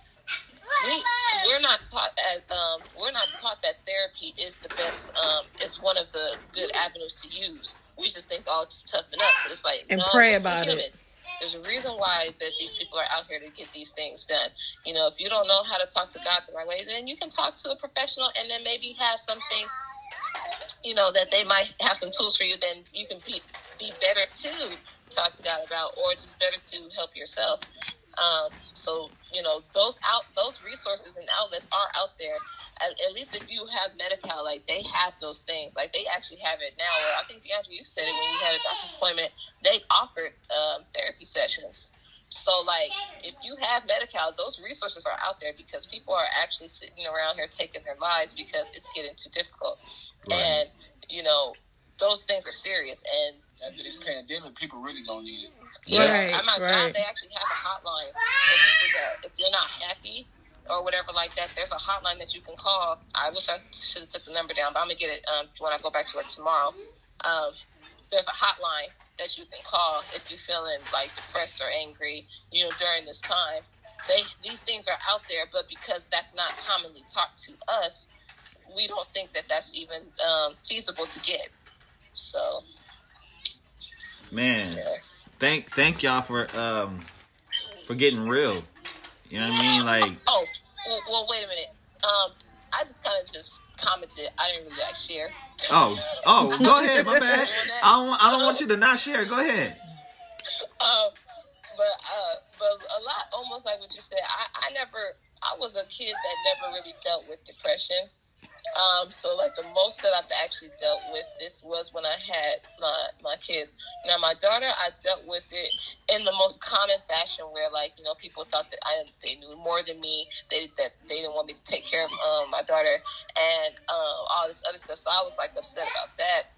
we're not taught that therapy is the best, is one of the good avenues to use. We just think, oh, just toughen up. But it's like, And no, pray we're about still human. it. There's a reason why that these people are out here to get these things done. You know, if you don't know how to talk to God the right way, then you can talk to a professional and then maybe have something, you know, that they might have some tools for you. Then you can be better to talk to God about, or just better to help yourself. So, you know, those resources and outlets are out there. At least if you have Medi-Cal, like, they have those things. Like, they actually have it now. Or I think, DeAndre, you said it when you had a doctor's appointment. They offered therapy sessions. So, like, if you have Medi-Cal, those resources are out there because people are actually sitting around here taking their lives because it's getting too difficult. Right. And, you know, those things are serious. And after this pandemic, people really gonna need it. Yeah, Right, at my right. job, they actually have a hotline for people that, if you're not happy or whatever like that, there's a hotline that you can call. I wish I should have took the number down, but I'm going to get it when I go back to work tomorrow. There's a hotline that you can call if you're feeling, like, depressed or angry, you know, during this time. These things are out there, but because that's not commonly taught to us, we don't think that that's even feasible to get. So... Man, thank y'all for getting real. You know what I mean? Like, oh, well, wait a minute. I just kind of just commented. I didn't really share. Oh, go ahead. My bad. I don't want you to not share. Go ahead. But a lot, almost like what you said. I was a kid that never really dealt with depression. So, like, the most that I've actually dealt with this was when I had my kids. Now, my daughter, I dealt with it in the most common fashion where, like, you know, people thought that they knew more than me, they didn't want me to take care of my daughter, and all this other stuff. So I was, like, upset about that,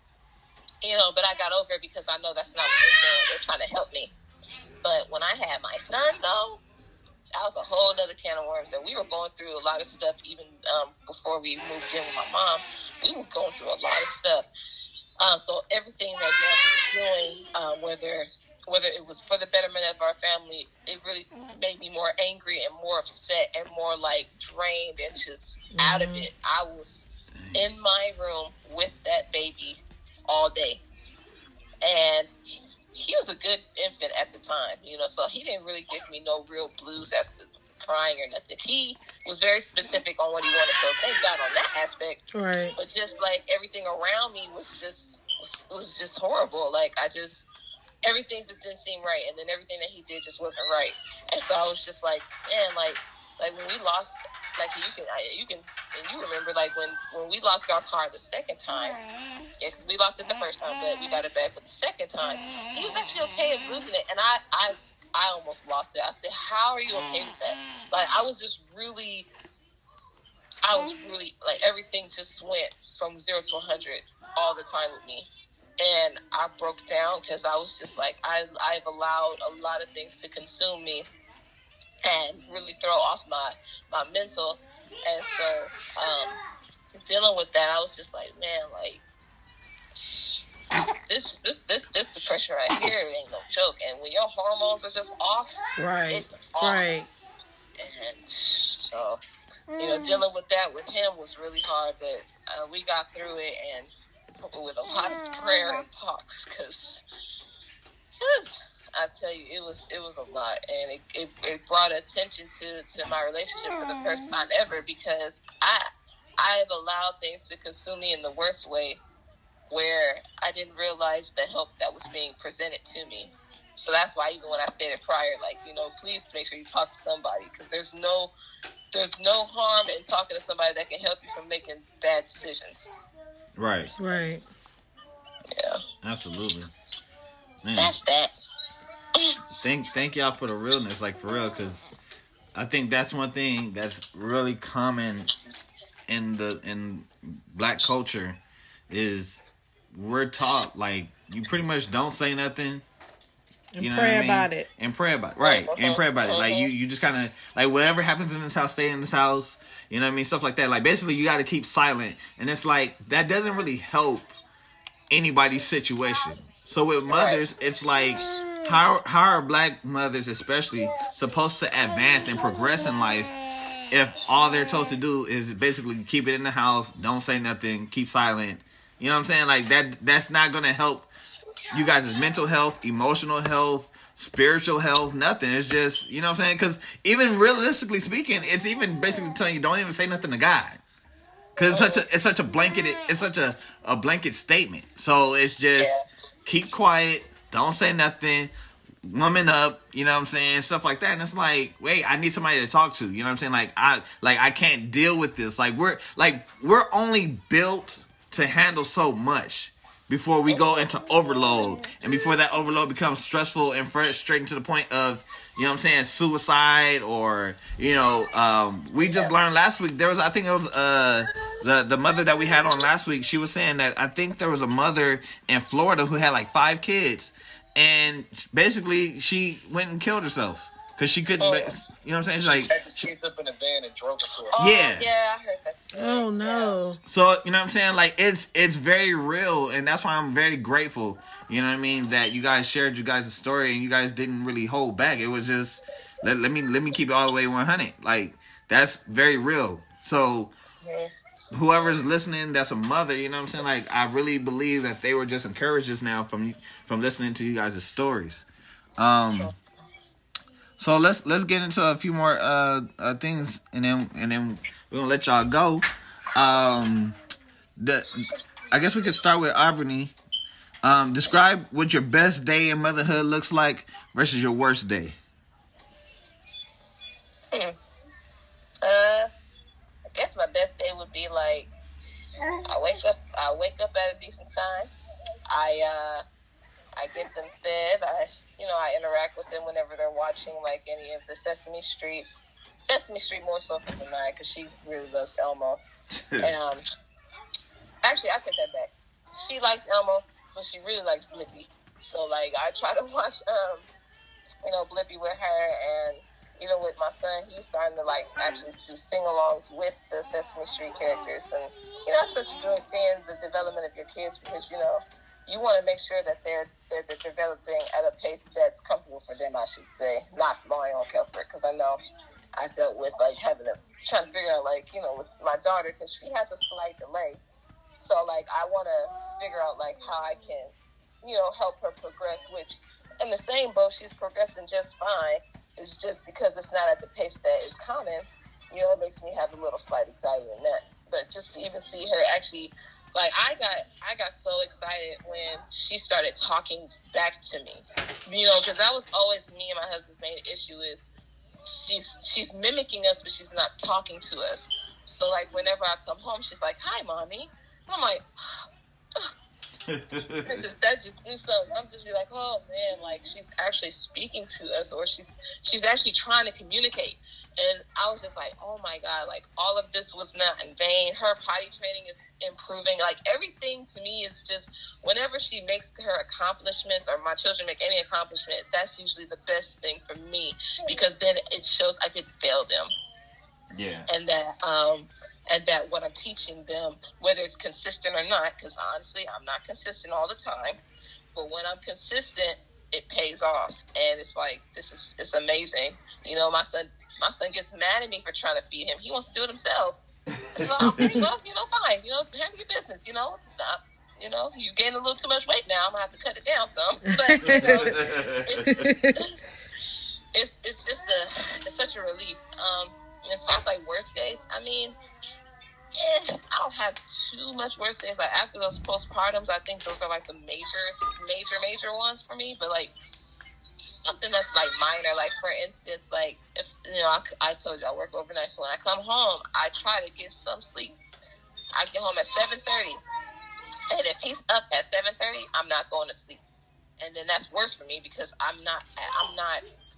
you know, but I got over it because I know that's not what they're doing. They're trying to help me. But when I had my son, though, that was a whole other can of worms. And we were going through a lot of stuff even before we moved in with my mom. We were going through a lot of stuff. So everything that DeAndre was doing, whether it was for the betterment of our family, it really made me more angry and more upset and more, like, drained and just out of it. I was in my room with that baby all day. And he was a good infant at the time, you know, so he didn't really give me no real blues as to crying or nothing. He was very specific on what he wanted, so thank God on that aspect. Right. But just, like, everything around me was just horrible. Like, everything just didn't seem right, and then everything that he did just wasn't right. And so I was just like, man, like when we lost, like, you can, and you remember, like, when we lost our car the second time. Yeah, because we lost it the first time, but we got it back. But the second time, he was actually okay with losing it, and I almost lost it. I said, how are you okay with that? Like, I was really, like, everything just went from 0 to 100 all the time with me. And I broke down because I was just like, I've allowed a lot of things to consume me and really throw off my mental. And so, dealing with that, I was just like, man, like, this depression right here ain't no joke. And when your hormones are just off, right, it's off. Right. And so, you know, dealing with that with him was really hard, but we got through it, and with a lot of prayer and talks, because I tell you, it was a lot, and it brought attention to my relationship for the first time ever, because I've allowed things to consume me in the worst way, where I didn't realize the help that was being presented to me. So that's why even when I stated prior, like, you know, please make sure you talk to somebody, because there's no harm in talking to somebody that can help you from making bad decisions. Right. Right. Yeah. Absolutely. Man. That's that. Thank y'all for the realness, like, for real, because I think that's one thing that's really common in black culture is we're taught, like, you pretty much don't say nothing. And you know pray what I mean? about it. And pray about it. Right. And pray about it. Like, you just kind of, like, whatever happens in this house, stay in this house. You know what I mean? Stuff like that. Like, basically, you got to keep silent. And it's like, that doesn't really help anybody's situation. So with mothers, it's like, how are black mothers especially supposed to advance and progress in life if all they're told to do is basically keep it in the house, don't say nothing, keep silent. You know what I'm saying? Like that's not gonna help you guys' mental health, emotional health, spiritual health, nothing. It's just, you know what I'm saying? Because even realistically speaking, it's even basically telling you don't even say nothing to God. Because it's such a blanket statement. So it's just keep quiet, don't say nothing, woman up, you know what I'm saying, stuff like that. And it's like, wait, I need somebody to talk to. You know what I'm saying? I can't deal with this. We're only built to handle so much before we go into overload, and before that overload becomes stressful and frustrating to the point of, you know what I'm saying, suicide, or, you know, we just learned last week, I think it was the mother that we had on last week, she was saying that I think there was a mother in Florida who had like 5 kids, and basically she went and killed herself because she couldn't, you know what I'm saying? She kids up in a van and drove it to her. Oh, yeah. Yeah, I heard that story. Oh no. So, you know what I'm saying? Like, it's very real, and that's why I'm very grateful, you know what I mean, that you guys shared you guys' story, and you guys didn't really hold back. It was just, let me keep it all the way 100. Like, that's very real. So, whoever's listening that's a mother, you know what I'm saying? Like, I really believe that they were just encouraged just now from listening to you guys' stories. So let's get into a few more things, and then we're gonna let y'all go. I guess we could start with Aubreny. Describe what your best day in motherhood looks like versus your worst day. I guess my best day would be like I wake up at a decent time. I get them fed. I interact with them whenever they're watching like any of the Sesame Street more so for Denai, because she really loves Elmo. Actually, I take that back. She likes Elmo, but she really likes Blippi. So like I try to watch Blippi with her, and even with my son, he's starting to like actually do sing-alongs with the Sesame Street characters, and it's such a joy seeing the development of your kids, because you want to make sure that they're developing at a pace that's comfortable for them, I should say, not my own comfort, because I know I dealt with like trying to figure out with my daughter, because she has a slight delay, so like I want to figure out like how I can help her progress, which in the same boat she's progressing just fine. It's just because it's not at the pace that is common, it makes me have a little slight anxiety in that. But just to even see her actually, like I got so excited when she started talking back to me, because that was always me and my husband's main issue is she's mimicking us, but she's not talking to us. So like whenever I come home, she's like, "Hi, mommy," and I'm like, that just do something. I'm just be like, oh man, like she's actually speaking to us, or she's actually trying to communicate. And I was just like, oh my God, like all of this was not in vain. Her potty training is improving. Like everything to me is just, whenever she makes her accomplishments, or my children make any accomplishment, that's usually the best thing for me, because then it shows I didn't fail them. Yeah. And that what I'm teaching them, whether it's consistent or not, because honestly, I'm not consistent all the time, but when I'm consistent, it pays off. And it's like, it's amazing. My son gets mad at me for trying to feed him. He wants to do it himself. So, okay, well, fine. Handle your business, you gain a little too much weight now. I'm going to have to cut it down some. But, it's just it's such a relief. As far as like worst days, I mean, I don't have too much worst days. Like after those postpartums, I think those are like the major ones for me. But like something that's like minor, like for instance, like if I told you I work overnight, so when I come home, I try to get some sleep. I get home at 7:30, and if he's up at 7:30, I'm not going to sleep. And then that's worse for me, because I'm not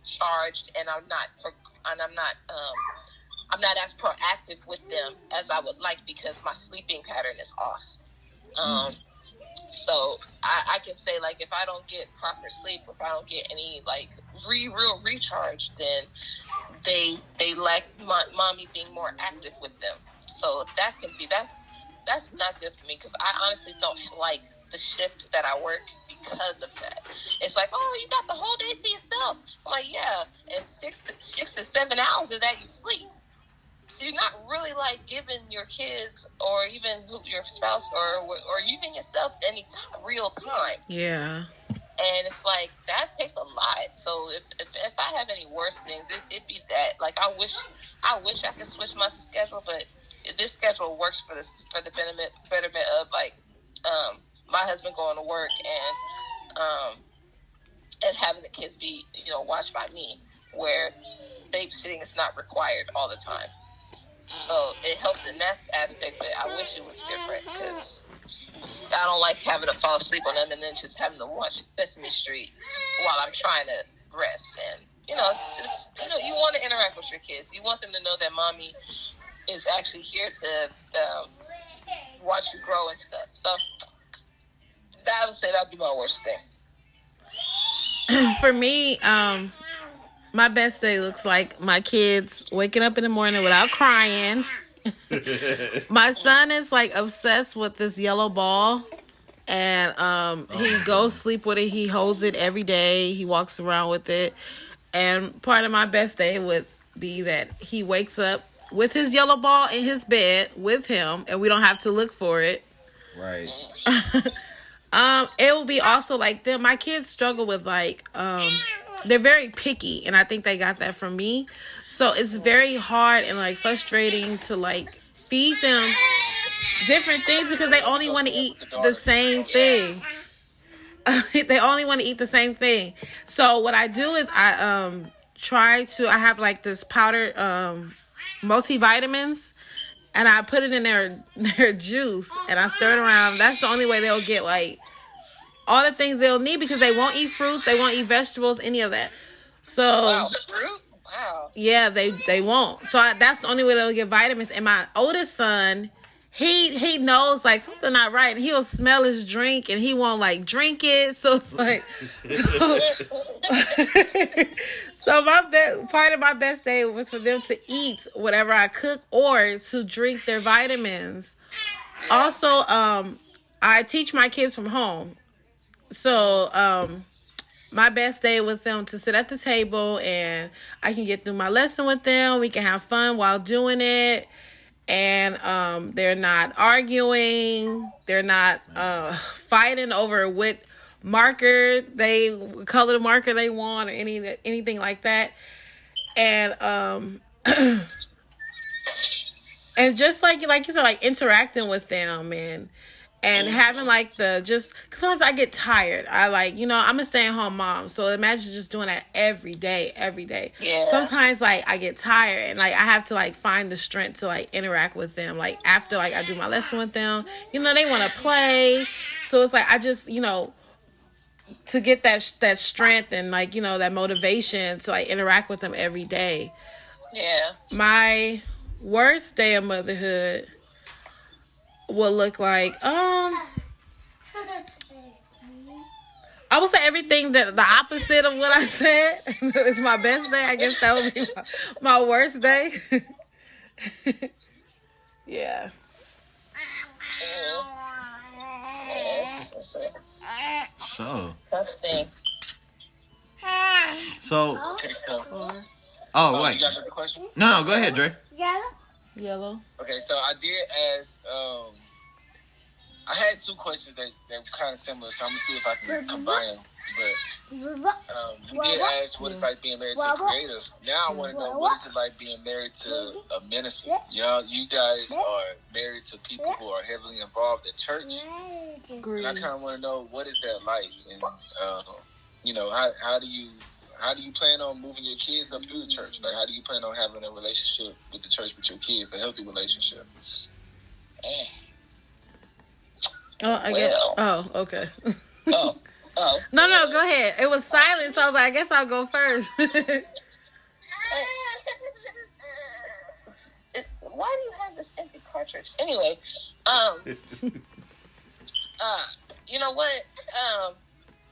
charged, and I'm not as proactive with them as I would like, because my sleeping pattern is off. So I can say, like, if I don't get proper sleep, if I don't get any like real recharge, then they lack mommy being more active with them. So that's not good for me, because I honestly don't like the shift that I work because of that. It's like, oh, you got the whole day to yourself. I'm like, yeah, and 6 to 7 hours of that you sleep. you're not really like giving your kids or even your spouse or even yourself any real time. Yeah. And it's like that takes a lot. So if I have any worse things, it'd be that. Like I wish I could switch my schedule, but this schedule works for the betterment of like my husband going to work and having the kids be watched by me, where babysitting is not required all the time. So it helps in that aspect, but I wish it was different because I don't like having to fall asleep on them and then just having to watch Sesame Street while I'm trying to rest. And you want to interact with your kids. You want them to know that mommy is actually here to watch you grow and stuff. So I would say that'd be my worst thing. For me, my best day looks like my kids waking up in the morning without crying. My son is like obsessed with this yellow ball, and he goes sleep with it. He holds it every day. He walks around with it. And part of my best day would be that he wakes up with his yellow ball in his bed with him, and we don't have to look for it. Right. It will be also like them. My kids struggle with like they're very picky, and I think they got that from me. So it's very hard and like frustrating to like feed them different things because they only want to eat the same thing. They only want to eat the same thing. So what I do is I have like this powdered multivitamins, and I put it in their juice, and I stir it around. That's the only way they'll get like all the things they'll need, because they won't eat fruits, they won't eat vegetables, any of that. So fruit? Wow. Yeah, they won't. So that's the only way they'll get vitamins. And my oldest son, he knows like something not right. He'll smell his drink and he won't like drink it. So it's like so part of my best day was for them to eat whatever I cook or to drink their vitamins. Also, I teach my kids from home. So my best day with them to sit at the table and I can get through my lesson with them. We can have fun while doing it. And they're not arguing. They're not fighting over what color the marker they want or anything like that. And and just like you said, like interacting with them and having like cause sometimes I get tired. I I'm a stay-at-home mom, so imagine just doing that every day. Yeah. Sometimes like I get tired and like I have to like find the strength to like interact with them. Like after like I do my lesson with them, they want to play. So it's like I just to get that strength and like that motivation to like interact with them every day. Yeah. My worst day of motherhood will look like I would say everything that the opposite of what I said is my best day. I guess that would be my worst day. Yeah. So. Tough thing. So. Okay, so. Oh, wait. You got another question? No, go ahead, Dre. Yellow. Okay, so I did ask. I had two questions that were kind of similar, so I'm gonna see if I can combine them. But you did ask what it's like being married to a creative. Now I want to know what is it like being married to a minister. You guys are married to people who are heavily involved in church, and I kind of want to know what is that like, and how do you plan on moving your kids up through the church? Like, how do you plan on having a relationship with the church with your kids, a healthy relationship? Oh, I guess. Oh, okay. Oh. No, go ahead. It was silent, so I was like, I guess I'll go first. Why do you have this empty cartridge? Anyway, you know what?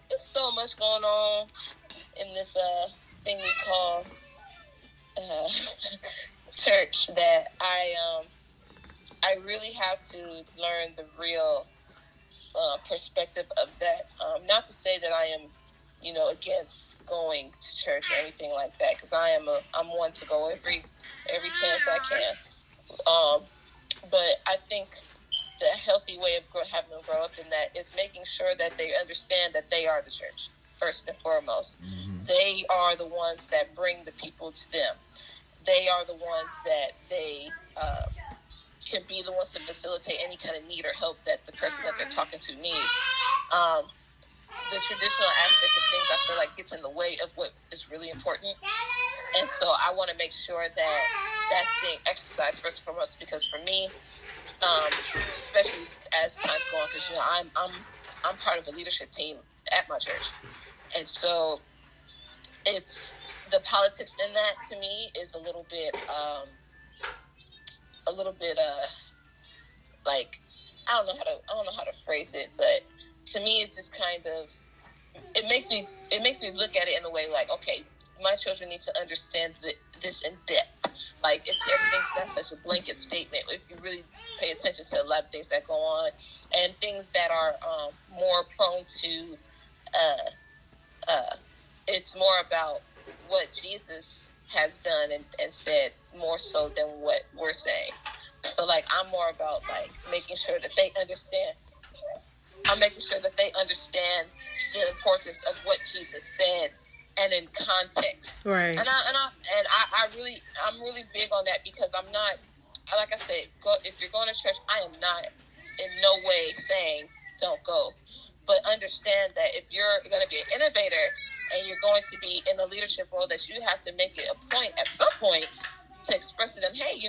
There's so much going on in this thing we call church that I really have to learn the real perspective of that. Not to say that I am, against going to church or anything like that, because I'm one to go every chance I can. But I think the healthy way of having them grow up in that is making sure that they understand that they are the church, first and foremost. Mm-hmm. They are the ones that bring the people to them. They are the ones that they can be the ones to facilitate any kind of need or help that the person that they're talking to needs. The traditional aspect of things, I feel like, gets in the way of what is really important. And so I want to make sure that that's being exercised first and foremost, because for me, especially as time's go on, because I'm part of the leadership team at my church, and so it's the politics in that, to me, is a little bit like, I don't know how to phrase it, but to me it's just kind of, it makes me look at it in a way like, okay, my children need to understand this in depth. Like, everything's not such a blanket statement. If you really pay attention to a lot of things that go on, and things that are more prone to, it's more about what Jesus has done and said more so than what we're saying. So, like, I'm more about, like, making sure that they understand. I'm making sure that they understand the importance of what Jesus said, and in context. Right. And I'm really big on that, because I'm not, like I said, if you're going to church, I am not in no way saying don't go, but understand that if you're going to be an innovator and you're going to be in a leadership role, that you have to make it a point at some point to express to them, hey,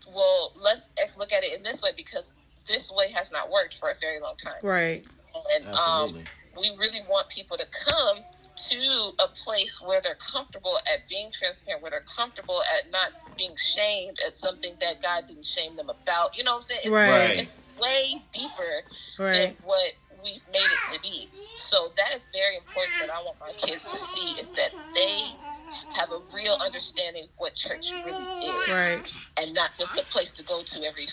well, let's look at it in this way, because this way has not worked for a very long time. Right. And we really want people to come to a place where they're comfortable at being transparent, where they're comfortable at not being shamed at something that God didn't shame them about. You know what I'm saying? It's way deeper than what we've made it to be. So that is very important, that I want my kids to see, is that they have a real understanding of what church really is, and not just a place to go to every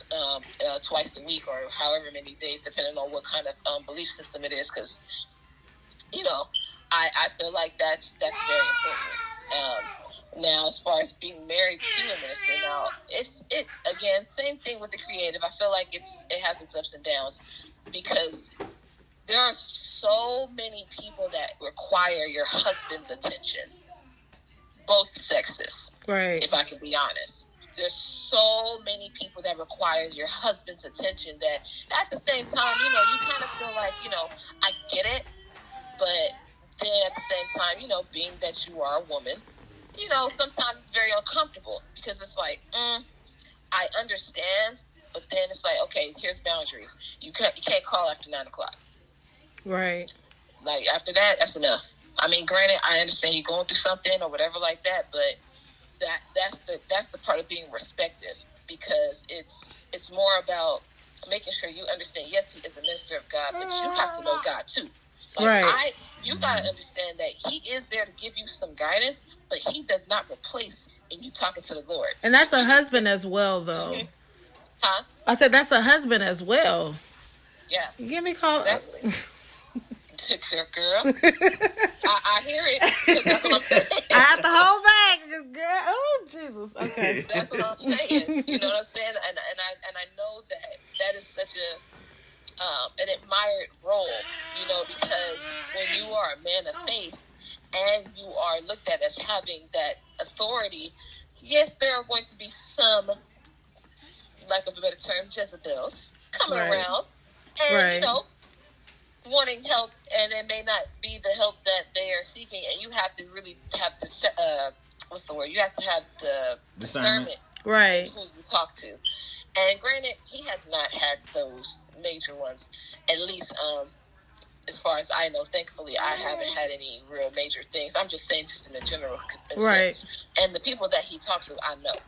twice a week or however many days, depending on what kind of belief system it is. Because I feel like that's very important. Now, as far as being married to a minister, now it again, same thing with the creative. I feel like it has its ups and downs, because there are so many people that require your husband's attention, both sexes. Right. If I can be honest, there's so many people that require your husband's attention that at the same time, you kind of feel like, I get it, but then at the same time, being that you are a woman, sometimes it's very uncomfortable, because it's like, I understand, but then it's like, okay, here's boundaries. You can't call after 9 o'clock. Right. Like, after that, that's enough. I mean, granted, I understand you're going through something or whatever like that, but that's the part of being respected, because it's more about making sure you understand, yes, he is a minister of God, but you have to know God too. Like, you gotta understand that he is there to give you some guidance, but he does not replace in you talking to the Lord. And that's a husband as well, though. Mm-hmm. Huh? I said that's a husband as well. Yeah. Give me a call. Exactly. Girl, I hear it. That's what I'm saying. I have to hold back, girl. Oh, Jesus. Okay. That's what I'm saying. You know what I'm saying? And I know that is such an admired role, because when you are a man of faith and you are looked at as having that authority, yes, there are going to be some, lack of a better term, Jezebels coming around, and wanting help, and it may not be the help that they are seeking, and you have to really have to you have to have the discernment who you talk to. And granted, he has not had those major ones, at least as far as I know. Thankfully, I haven't had any real major things. I'm just saying, just in a general sense. And the people that he talks to, I know.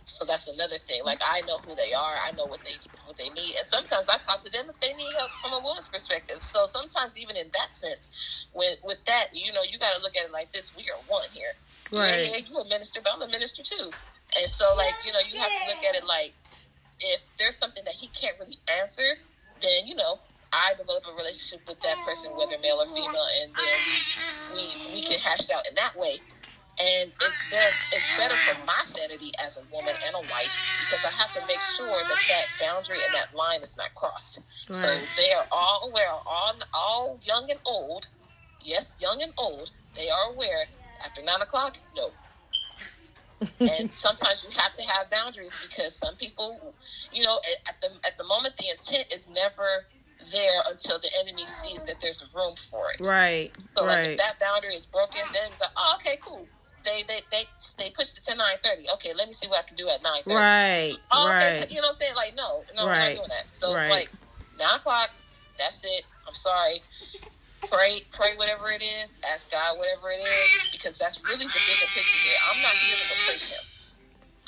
So that's another thing. Like, I know who they are. I know what they need. And sometimes I talk to them if they need help from a woman's perspective. So sometimes, even in that sense, with that, you got to look at it like this. We are one here. Right. Yeah, you're a minister, but I'm a minister too. And so, like, you have to look at it like, if there's something that he can't really answer, then, I develop a relationship with that person, whether male or female, and then we can hash it out in that way. And it's better for my sanity as a woman and a wife, because I have to make sure that boundary and that line is not crossed. Right. So they are all aware, all young and old. Yes, young and old. They are aware. After 9 o'clock, no. And sometimes you have to have boundaries, because some people, at the moment, the intent is never there until the enemy sees that there's room for it. Right. So right. Like, if that boundary is broken, then it's like, oh, okay, cool. They pushed it to 9:30. Okay, let me see what I can do at 9:30. Right. Oh, okay, right. you know what I'm saying? Like, no, right. we're not doing that. So right. It's like 9 o'clock. That's it. I'm sorry. Pray whatever it is. Ask God whatever it is, because that's really the bigger picture here. I'm not here to replace him.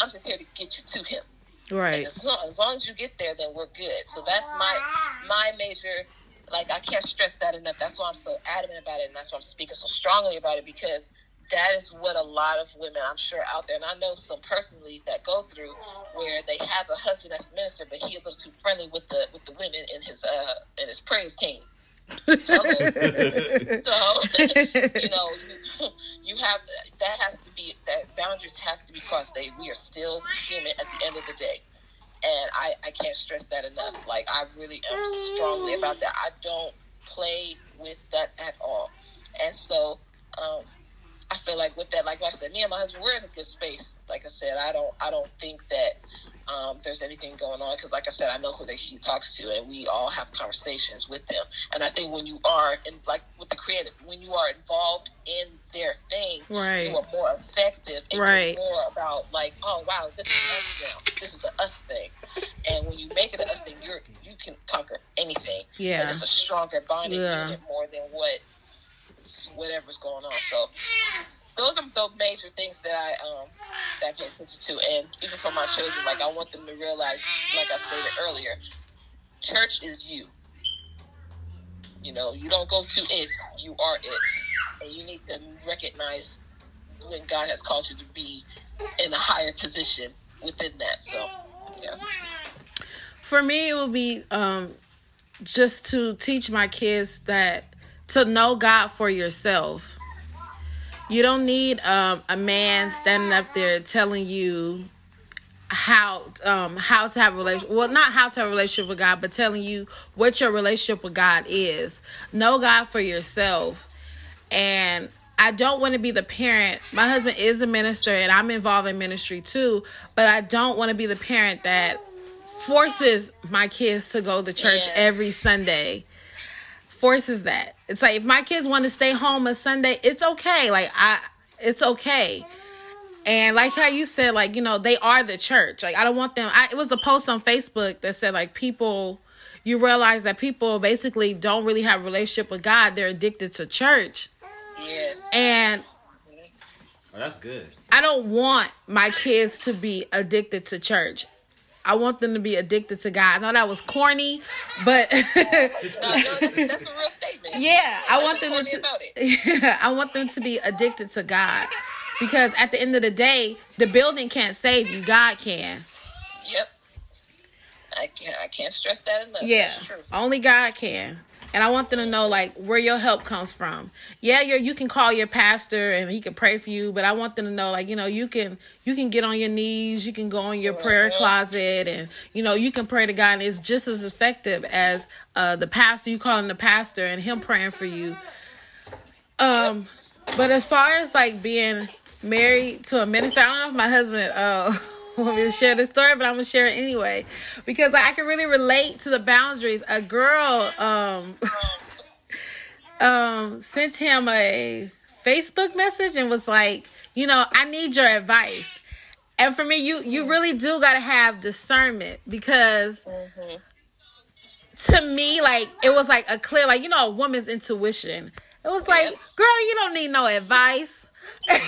I'm just here to get you to him. Right. And as long as you get there, then we're good. So that's my major. Like, I can't stress that enough. That's why I'm so adamant about it, and that's why I'm speaking so strongly about it, because that is what a lot of women, I'm sure, out there, and I know some personally that go through, where they have a husband that's a minister, but he's a little too friendly with the women in his praise team. So you have that boundaries has to be crossed. We are still human at the end of the day, and I can't stress that enough. Like, I really am strongly about that. I don't play with that at all, and so I feel like with that, like I said, me and my husband, we're in a good space. Like I said, I don't think that there's anything going on, because, like I said, I know who he talks to, and we all have conversations with them. And I think when you are like with the creative, when you are involved in their thing, right. you are more effective, and right. you're more about like, oh wow, this is us now. This is an us thing. And when you make it an us thing, you can conquer anything. Yeah. And it's a stronger bonding unit more than whatever's going on. So those are the major things that I pay attention to. And even for my children, like, I want them to realize, like I stated earlier, church is you. You don't go to it, you are it. And you need to recognize when God has called you to be in a higher position within that. So, yeah. For me, it would be just to teach my kids to know God for yourself. You don't need a man standing up there telling you how to have a relationship. Well, not how to have a relationship with God, but telling you what your relationship with God is. Know God for yourself. And I don't want to be the parent. My husband is a minister, and I'm involved in ministry too. But I don't want to be the parent that forces my kids to go to church every Sunday. Forces that. It's like, if my kids want to stay home a Sunday, it's okay. Like, it's okay. And like how you said, like, they are the church. Like, I don't want them. It was a post on Facebook that said, like, you realize that people basically don't really have a relationship with God. They're addicted to church. Yes. And that's good. I don't want my kids to be addicted to church. I want them to be addicted to God. I know that was corny, but no, that's a real statement. Yeah, I want them to be addicted to God, because at the end of the day, the building can't save you. God can. Yep. I can't stress that enough. Yeah, only God can. And I want them to know, like, where your help comes from. Yeah, you can call your pastor and he can pray for you, but I want them to know, like, you can get on your knees, you can go in your prayer closet, and you can pray to God, and it's just as effective as the pastor, you calling the pastor and him praying for you. But as far as like being married to a minister, I don't know if my husband want me to share this story, but I'm gonna share it anyway, because I can really relate to the boundaries. A girl sent him a Facebook message and was like, I need your advice. And for me, you really do gotta have discernment, because to me, like, it was like a clear, like, a woman's intuition. It was like, girl, you don't need no advice. and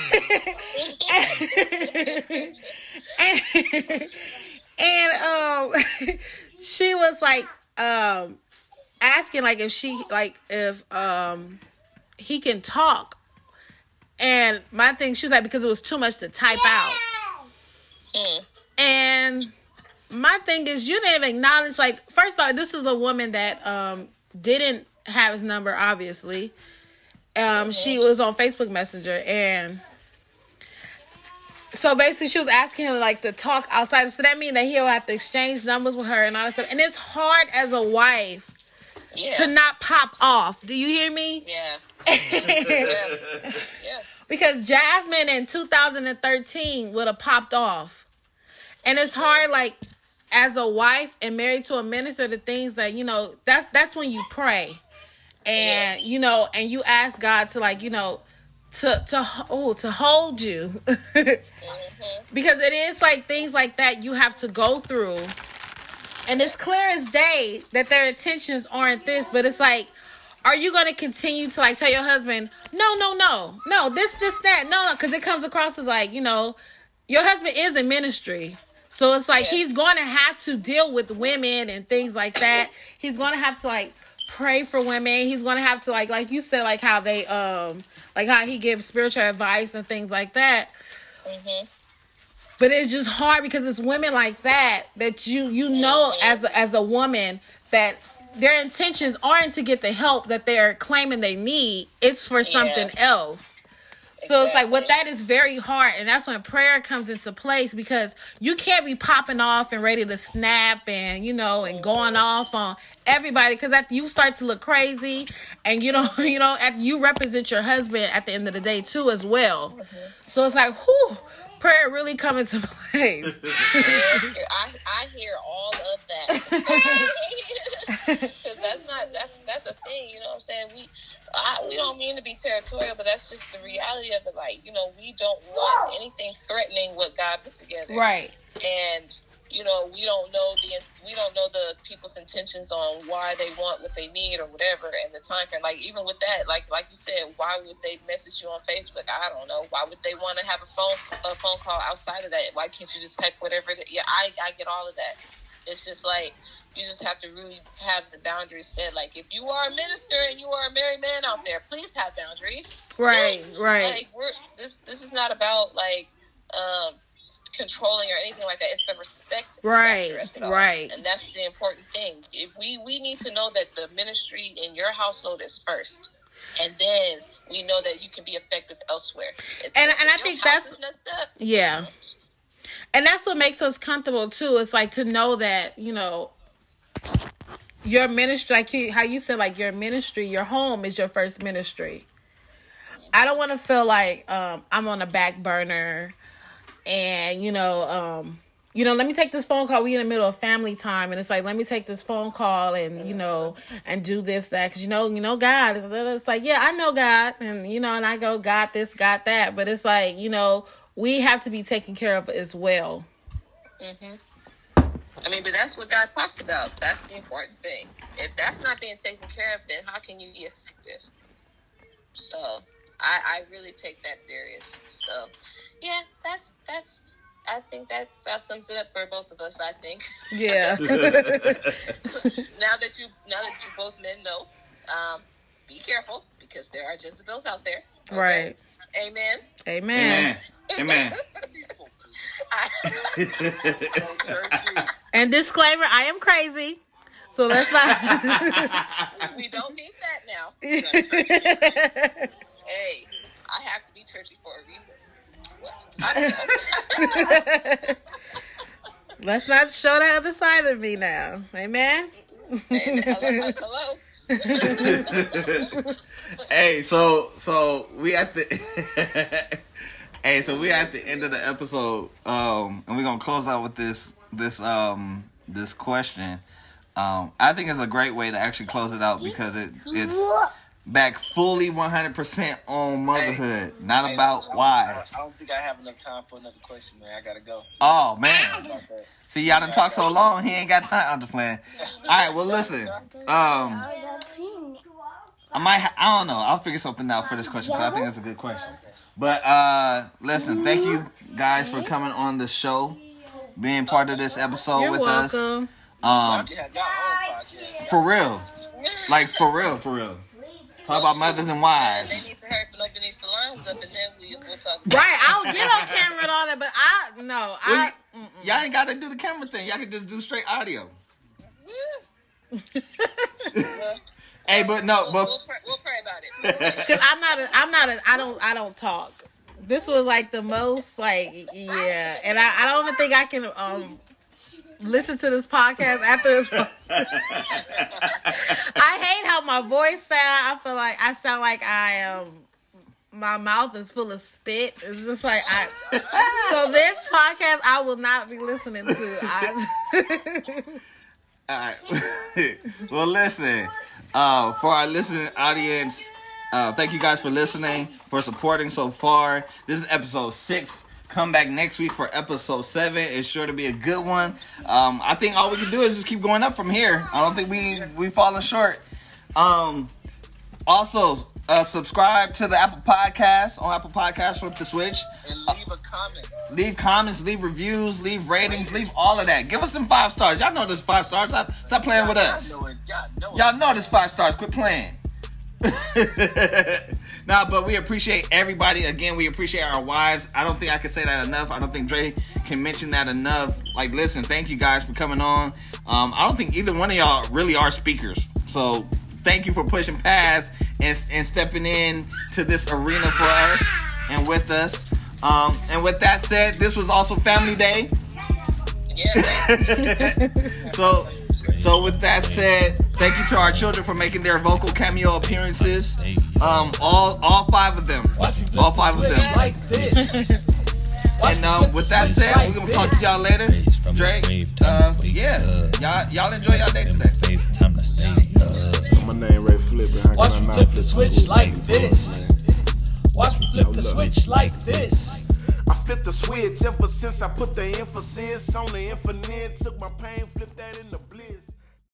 she was like asking, like, if he can talk. And my thing, she was like, because it was too much to type out. And my thing is, you didn't even acknowledge, like, first off, this is a woman that didn't have his number, obviously. She was on Facebook Messenger, and So basically, she was asking him like to talk outside. So that means that he'll have to exchange numbers with her and all that stuff. And it's hard as a wife to not pop off. Do you hear me? Yeah. Because Jazmine in 2013 would have popped off. And it's hard, like, as a wife and married to a minister, the things that, you know, that's when you pray. And, you know, and you ask God to, like, you know, to hold you. Because it is, like, things like that you have to go through. And it's clear as day that their intentions aren't this, but it's like, are you going to continue to, like, tell your husband, no, this, that, no, because it comes across as, like, you know, your husband is in ministry. So it's like he's going to have to deal with women and things like that. He's going to have to, like, pray for women. He's going to have to, like you said, like how they, like how he gives spiritual advice and things like that. But it's just hard because it's women like that you know as a woman that their intentions aren't to get the help that they're claiming they need. It's for something else. So it's like, that is very hard, and that's when prayer comes into place, because you can't be popping off and ready to snap and, you know, and going off on everybody, because after you start to look crazy, and you know, after you represent your husband at the end of the day too as well. So it's like, whew, prayer really come into place. I hear all of that. Because that's a thing, you know what I'm saying? We don't mean to be territorial, but that's just the reality of it. Like, you know, we don't want anything threatening what God put together. Right. And, you know, we don't know the people's intentions on why they want what they need or whatever, and the time frame. Like, even with that, like you said, why would they message you on Facebook? I don't know. Why would they want to have a phone call outside of that? Why can't you just type whatever? Yeah, I get all of that. It's just like, you just have to really have the boundaries set. Like, if you are a minister and you are a married man out there, please have boundaries. Right. Like, this is not about, like, controlling or anything like that. It's the respect factor of it all. Right. And that's the important thing. If we need to know that the ministry in your household is first, and then we know that you can be effective elsewhere. And I think that's messed up. Yeah. And that's what makes us comfortable too. It's like to know that, you know, your ministry, like how you said, like your ministry, your home is your first ministry. I don't want to feel like I'm on a back burner, and let me take this phone call. We in the middle of family time, and it's like, let me take this phone call and and do this, that, because you know God. It's like, yeah, I know God, and and I go, God this, God that, but it's like, we have to be taken care of as well. I mean, but that's what God talks about. That's the important thing. If that's not being taken care of, then how can you be effective? So I really take that serious. So yeah, that's I think that sums it up for both of us, I think. Yeah. Now that you both men know, be careful, because there are Jezebels out there. Okay? Right. Amen. Amen. Amen. And disclaimer, I am crazy. So let's not. We don't need that now. Hey, I have to be churchy for a reason. Let's not show the other side of me now. Amen. Hello. Hey, so we at the we at the end of the episode, and we're gonna close out with this question. I think it's a great way to actually close it out, because it's back fully 100% on motherhood, not about wives. I don't think I have enough time for another question, man. I gotta go. Oh man. See, y'all done talk so long, he ain't got time. I'm just playing. All right, well listen. I don't know. I'll figure something out for this question, because I think it's a good question. But listen, thank you guys for coming on the show, being part of this episode. You're with welcome. us. For real. Like, for real. Talk about mothers and wives. They need to hurry up and open these salons up, and then we'll talk about Right, I'll get on camera and all that, but y'all ain't got to do the camera thing. Y'all can just do straight audio. Hey, but no, we'll pray about it. Because I don't talk. This was like the most like and I don't even think I can listen to this podcast after this. I hate how my voice sound. I feel like I sound like I am. My mouth is full of spit. It's just like So this podcast I will not be listening to. All right. Well, listen. For our listening audience, thank you guys for listening, for supporting so far. This is episode 6. Come back next week for episode 7. It's sure to be a good one. I think all we can do is just keep going up from here. I don't think we falling short. Also, subscribe to the Apple Podcast. On Apple Podcasts, flip the switch. And leave a comment. Leave comments, leave reviews, leave ratings, leave all of that. Give us some 5 stars. Y'all know this 5 stars. Stop playing with us. Y'all know this 5 stars. Quit playing. Nah, but we appreciate everybody. Again, we appreciate our wives. I don't think I can say that enough. I don't think Dre can mention that enough. Like, listen, thank you guys for coming on. I don't think either one of y'all really are speakers. So thank you for pushing past and stepping in to this arena for us and with us. And with that said, this was also Family Day. Yeah. So with that said, thank you to our children for making their vocal cameo appearances. All 5 of them. All 5 of them. Like this. And with that said, we're gonna talk to y'all later. Drake, y'all enjoy y'all day today. My name Ray Flipper. Watch me flip the switch like this. Watch me flip the switch like this. I flip the switch ever since I put the emphasis on the infinite. Took my pain, flipped that in the